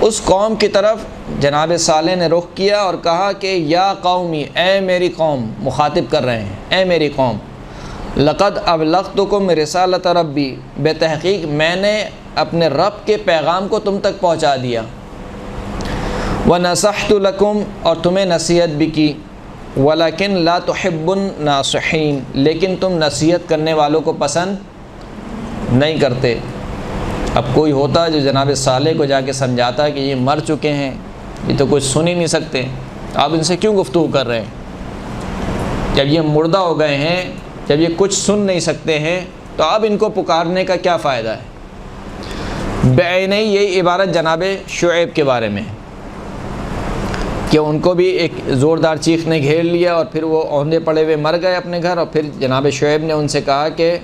اس قوم کی طرف جناب صالح نے رخ کیا اور کہا کہ یا قومی، اے میری قوم، مخاطب کر رہے ہیں، اے میری قوم، لقد ابلغتکم رسالۃ ربی، بے تحقیق میں نے اپنے رب کے پیغام کو تم تک پہنچا دیا، وَنَصَحْتُ لَكُمْ، اور تمہیں نصیحت بھی کی، وَلَكِنْ لَا تُحِبُّ النَّاصِحِينَ، لیکن تم نصیحت کرنے والوں کو پسند نہیں کرتے۔ اب کوئی ہوتا جو جناب صالح کو جا کے سمجھاتا کہ یہ مر چکے ہیں، یہ تو کچھ سن ہی نہیں سکتے، آپ ان سے کیوں گفتگو کر رہے ہیں؟ جب یہ مردہ ہو گئے ہیں، جب یہ کچھ سن نہیں سکتے ہیں، تو اب ان کو پکارنے کا کیا فائدہ ہے؟ بعینی یہی عبارت جناب شعیب کے بارے میں کہ ان کو بھی ایک زوردار چیخ نے گھیر لیا اور پھر وہ اوندے پڑے ہوئے مر گئے اپنے گھر، اور پھر جناب شعیب نے ان سے کہا کہ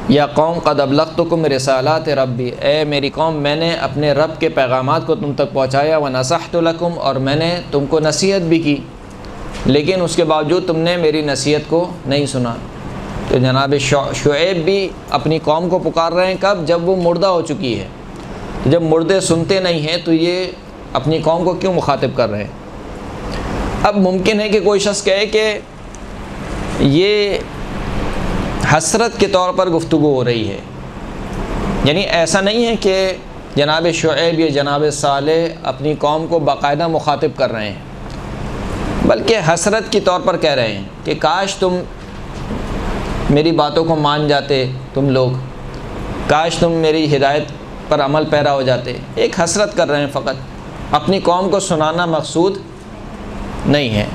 یا قوم قد ابلغتکم رسالات ربی، اے میری قوم میں نے اپنے رب کے پیغامات کو تم تک پہنچایا، ونصحت لکم، اور میں نے تم کو نصیحت بھی کی، لیکن اس کے باوجود تم نے میری نصیحت کو نہیں سنا۔ تو جناب شعیب بھی اپنی قوم کو پکار رہے ہیں، کب؟ جب وہ مردہ ہو چکی ہے۔ تو جب مردے سنتے نہیں ہیں تو یہ اپنی قوم کو کیوں مخاطب کر رہے ہیں؟ اب ممکن ہے کہ کوئی شخص کہے کہ یہ حسرت کے طور پر گفتگو ہو رہی ہے، یعنی ایسا نہیں ہے کہ جناب شعیب یا جناب صالح اپنی قوم کو باقاعدہ مخاطب کر رہے ہیں، بلکہ حسرت کے طور پر کہہ رہے ہیں کہ کاش تم میری باتوں کو مان جاتے، تم لوگ، کاش تم میری ہدایت پر عمل پیرا ہو جاتے۔ ایک حسرت کر رہے ہیں، فقط اپنی قوم کو سنانا مقصود نہیں ہے۔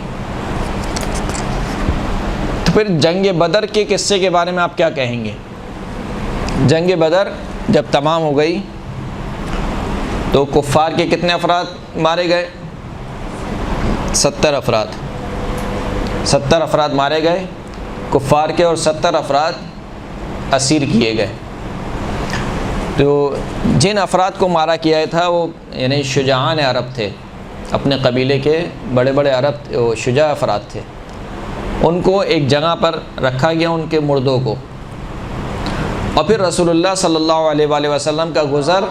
تو پھر جنگ بدر کے قصے کے بارے میں آپ کیا کہیں گے؟ جنگ بدر جب تمام ہو گئی تو کفار کے کتنے افراد مارے گئے؟ 70 افراد 70 افراد مارے گئے کفار کے، اور 70 افراد اسیر کیے گئے۔ تو جن افراد کو مارا کیا تھا وہ یعنی شجاعان عرب تھے، اپنے قبیلے کے بڑے بڑے عرب شجاع افراد تھے. ان کو ایک جگہ پر رکھا گیا، ان کے مردوں کو، اور پھر رسول اللہ صلی اللہ علیہ وآلہ وسلم کا گزر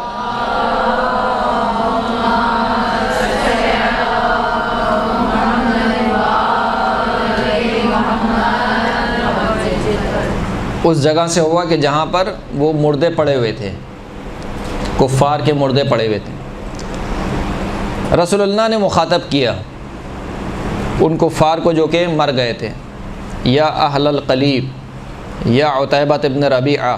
اس جگہ سے ہوا کہ جہاں پر وہ مردے پڑے ہوئے تھے، کفار کے مردے پڑے ہوئے تھے. رسول اللہ نے مخاطب کیا ان کفار کو جو کہ مر گئے تھے، یا اہل القلیب، یا عتیبہ ابن ربیعہ،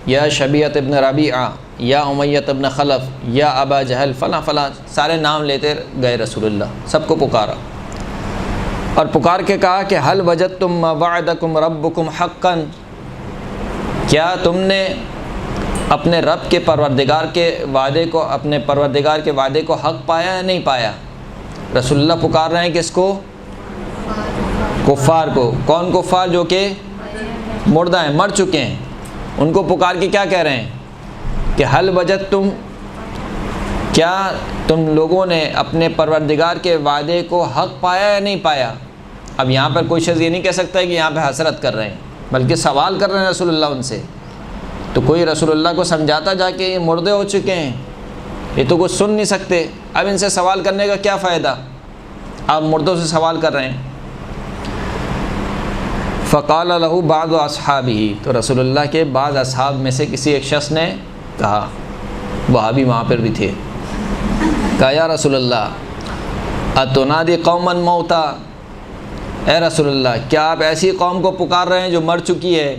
یا شبیعۃ ابن ربیعہ، یا امیۃ ابن خلف، یا ابا جہل، فلاں فلاں، سارے نام لیتے گئے رسول اللہ، سب کو پکارا اور پکار کے کہا کہ حل وجدتم ما وعدکم ربکم حقا، کیا تم نے اپنے رب کے پروردگار کے وعدے کو، اپنے پروردگار کے وعدے کو حق پایا یا نہیں پایا؟ رسول اللہ پکار رہے ہیں کس کو؟ کفار کو. کون کفار؟ جو کہ مردہ ہیں، مر چکے ہیں. ان کو پکار کے کیا کہہ رہے ہیں کہ حل وجدتم، کیا تم لوگوں نے اپنے پروردگار کے وعدے کو حق پایا یا نہیں پایا؟ اب یہاں پر کوئی شخص یہ نہیں کہہ سکتا ہے کہ یہاں پہ حسرت کر رہے ہیں، بلکہ سوال کر رہے ہیں رسول اللہ ان سے. تو کوئی رسول اللہ کو سمجھاتا جا کے یہ مردے ہو چکے ہیں، یہ تو کچھ سن نہیں سکتے، اب ان سے سوال کرنے کا کیا فائدہ؟ آپ مردوں سے سوال کر رہے ہیں. فقال له بعض اصحابہ، تو رسول اللہ کے بعض اصحاب میں سے کسی ایک شخص نے کہا، وہابی وہاں پر بھی تھے، کہا یا رسول اللہ اتنادی قوما موتا، اے رسول اللہ کیا آپ ایسی قوم کو پکار رہے ہیں جو مر چکی ہے؟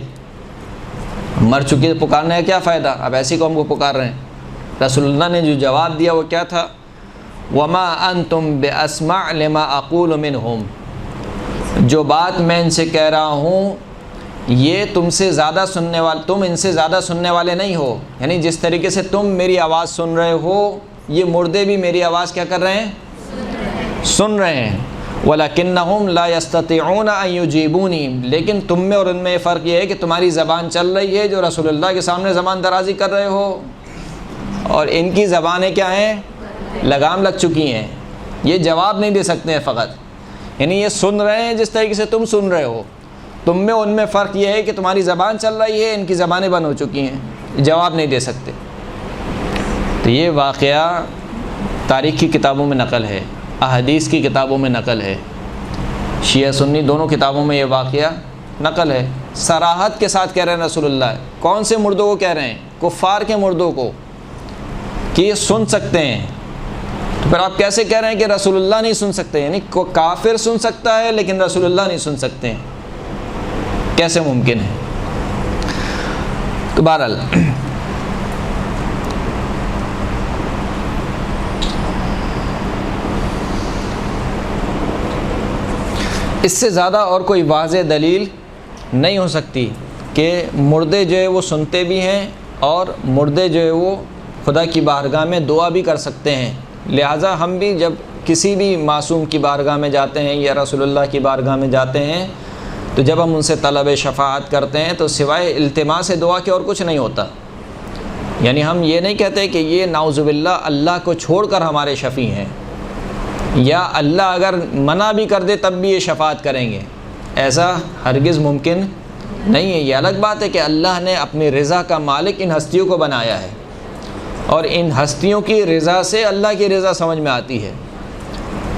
مر چکی ہے، پکارنے کا کیا فائدہ؟ آپ ایسی قوم کو پکار رہے ہیں. رسول اللہ نے جو جواب دیا وہ کیا تھا؟ وما انتم باسمع لما اقول منہم، جو بات میں ان سے کہہ رہا ہوں یہ تم سے زیادہ سننے والے، تم ان سے زیادہ سننے والے نہیں ہو. یعنی جس طریقے سے تم میری آواز سن رہے ہو، یہ مردے بھی میری آواز کیا کر رہے ہیں؟ سن رہے ہیں. وَلَكِنَّهُمْ لَا يَسْتَطِعُونَ أَن يُجِيبُونِي، لیکن تم میں اور ان میں یہ فرق یہ ہے کہ تمہاری زبان چل رہی ہے جو رسول اللہ کے سامنے زبان درازی کر رہے ہو، اور ان کی زبانیں کیا ہیں؟ لگام لگ چکی ہیں، یہ جواب نہیں دے سکتے ہیں فقط. یعنی یہ سن رہے ہیں جس طریقے سے تم سن رہے ہو، تم میں ان میں فرق یہ ہے کہ تمہاری زبان چل رہی ہے، ان کی زبانیں بند ہو چکی ہیں، جواب نہیں دے سکتے. تو یہ واقعہ تاریخ کی کتابوں میں نقل ہے، احادیث کی کتابوں میں نقل ہے، شیعہ سنی دونوں کتابوں میں یہ واقعہ نقل ہے. صراحت کے ساتھ کہہ رہے ہیں رسول اللہ. کون سے مردوں کو کہہ رہے ہیں؟ کفار کے مردوں کو، کہ یہ سن سکتے ہیں. تو پھر آپ کیسے کہہ رہے ہیں کہ رسول اللہ نہیں سن سکتے؟ یعنی کافر سن سکتا ہے لیکن رسول اللہ نہیں سن سکتے ہیں، کیسے ممکن ہے؟ تو بہرحال اس سے زیادہ اور کوئی واضح دلیل نہیں ہو سکتی کہ مردے جو ہے وہ سنتے بھی ہیں اور مردے جو ہے وہ خدا کی بارگاہ میں دعا بھی کر سکتے ہیں. لہٰذا ہم بھی جب کسی بھی معصوم کی بارگاہ میں جاتے ہیں یا رسول اللہ کی بارگاہ میں جاتے ہیں تو جب ہم ان سے طلب شفاعت کرتے ہیں تو سوائے التماس دعا کے اور کچھ نہیں ہوتا. یعنی ہم یہ نہیں کہتے کہ یہ نعوذ باللہ اللہ کو چھوڑ کر ہمارے شفیع ہیں، یا اللہ اگر منع بھی کر دے تب بھی یہ شفاعت کریں گے، ایسا ہرگز ممکن نہیں ہے. یہ الگ بات ہے کہ اللہ نے اپنی رضا کا مالک ان ہستیوں کو بنایا ہے، اور ان ہستیوں کی رضا سے اللہ کی رضا سمجھ میں آتی ہے.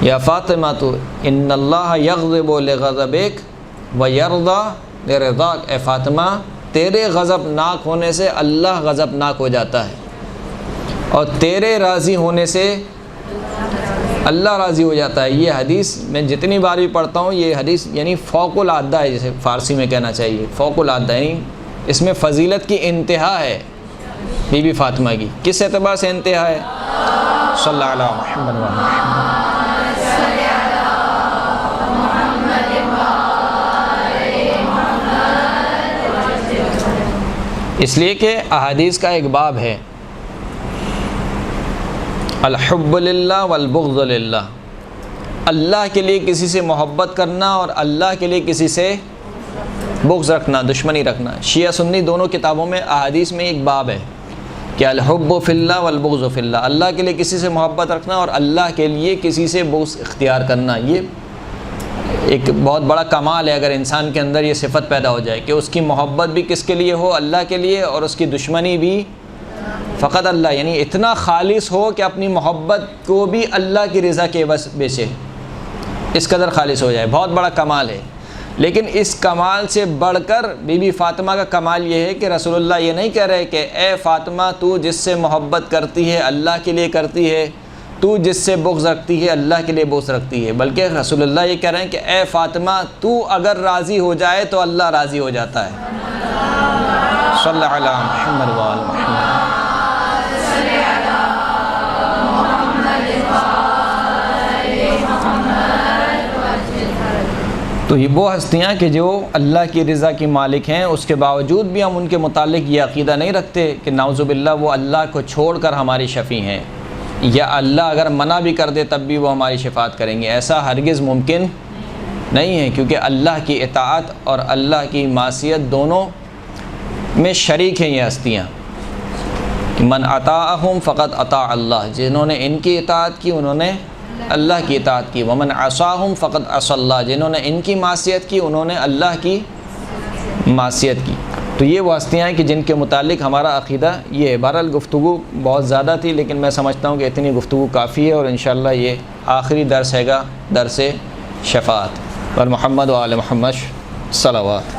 یا فاطمہ تو ان اللہ یغضب لغضبک ویرضا لرضاک، اے فاطمہ تیرے غضب ناک ہونے سے اللہ غضب ناک ہو جاتا ہے، اور تیرے راضی ہونے سے اللہ راضی ہو جاتا ہے. یہ حدیث میں جتنی بار بھی پڑھتا ہوں یہ حدیث یعنی فوق العادہ ہے، جیسے فارسی میں کہنا چاہیے فوق العادہ، یعنی اس میں فضیلت کی انتہا ہے بی بی فاطمہ کی. کس اعتبار سے انتہا ہے؟ صلی اللہ علیہ محمد و اس لیے کہ احادیث کا ایک باب ہے الحب للہ والبغض للہ، اللہ کے لیے کسی سے محبت کرنا اور اللہ کے لیے کسی سے بغض رکھنا، دشمنی رکھنا. شیعہ سنی دونوں کتابوں میں احادیث میں ایک باب ہے کہ الحب فی اللہ والبغض فی اللہ، اللہ کے لیے کسی سے محبت رکھنا اور اللہ کے لیے کسی سے بغض اختیار کرنا، یہ ایک بہت بڑا کمال ہے اگر انسان کے اندر یہ صفت پیدا ہو جائے کہ اس کی محبت بھی کس کے لیے ہو، اللہ کے لیے، اور اس کی دشمنی بھی فقط اللہ، یعنی اتنا خالص ہو کہ اپنی محبت کو بھی اللہ کی رضا کے عوض بیچے، اس قدر خالص ہو جائے، بہت بڑا کمال ہے۔ لیکن اس کمال سے بڑھ کر بی بی فاطمہ کا کمال یہ ہے کہ رسول اللہ یہ نہیں کہہ رہے کہ اے فاطمہ تو جس سے محبت کرتی ہے اللہ کے لیے کرتی ہے، تو جس سے بغض رکھتی ہے اللہ کے لیے بغض رکھتی ہے، بلکہ رسول اللہ یہ کہہ رہے ہیں کہ اے فاطمہ تو اگر راضی ہو جائے تو اللہ راضی ہو جاتا ہے۔ صلی اللہ علیہ محمد وآل محمد۔ تو یہ وہ ہستیاں کہ جو اللہ کی رضا کی مالک ہیں، اس کے باوجود بھی ہم ان کے متعلق یہ عقیدہ نہیں رکھتے کہ نعوذ باللہ وہ اللہ کو چھوڑ کر ہماری شفیع ہیں، یا اللہ اگر منع بھی کر دے تب بھی وہ ہماری شفاعت کریں گے، ایسا ہرگز ممکن نہیں ہے، کیونکہ اللہ کی اطاعت اور اللہ کی معصیت دونوں میں شریک ہیں یہ ہستیاں۔ من اطاعہم فقط اطاع اللہ، جنہوں نے ان کی اطاعت کی انہوں نے اللہ کی اطاعت کی، ومن عصاہم فقط عصى اللہ، جنہوں نے ان کی معصیت کی انہوں نے اللہ کی معصیت کی۔ تو یہ وہ ہستیاں ہیں کہ جن کے متعلق ہمارا عقیدہ یہ ہے۔ بہرحال گفتگو بہت زیادہ تھی، لیکن میں سمجھتا ہوں کہ اتنی گفتگو کافی ہے، اور انشاءاللہ یہ آخری درس ہے گا، درس شفاعت۔ اور محمد و آل محمد صلوات۔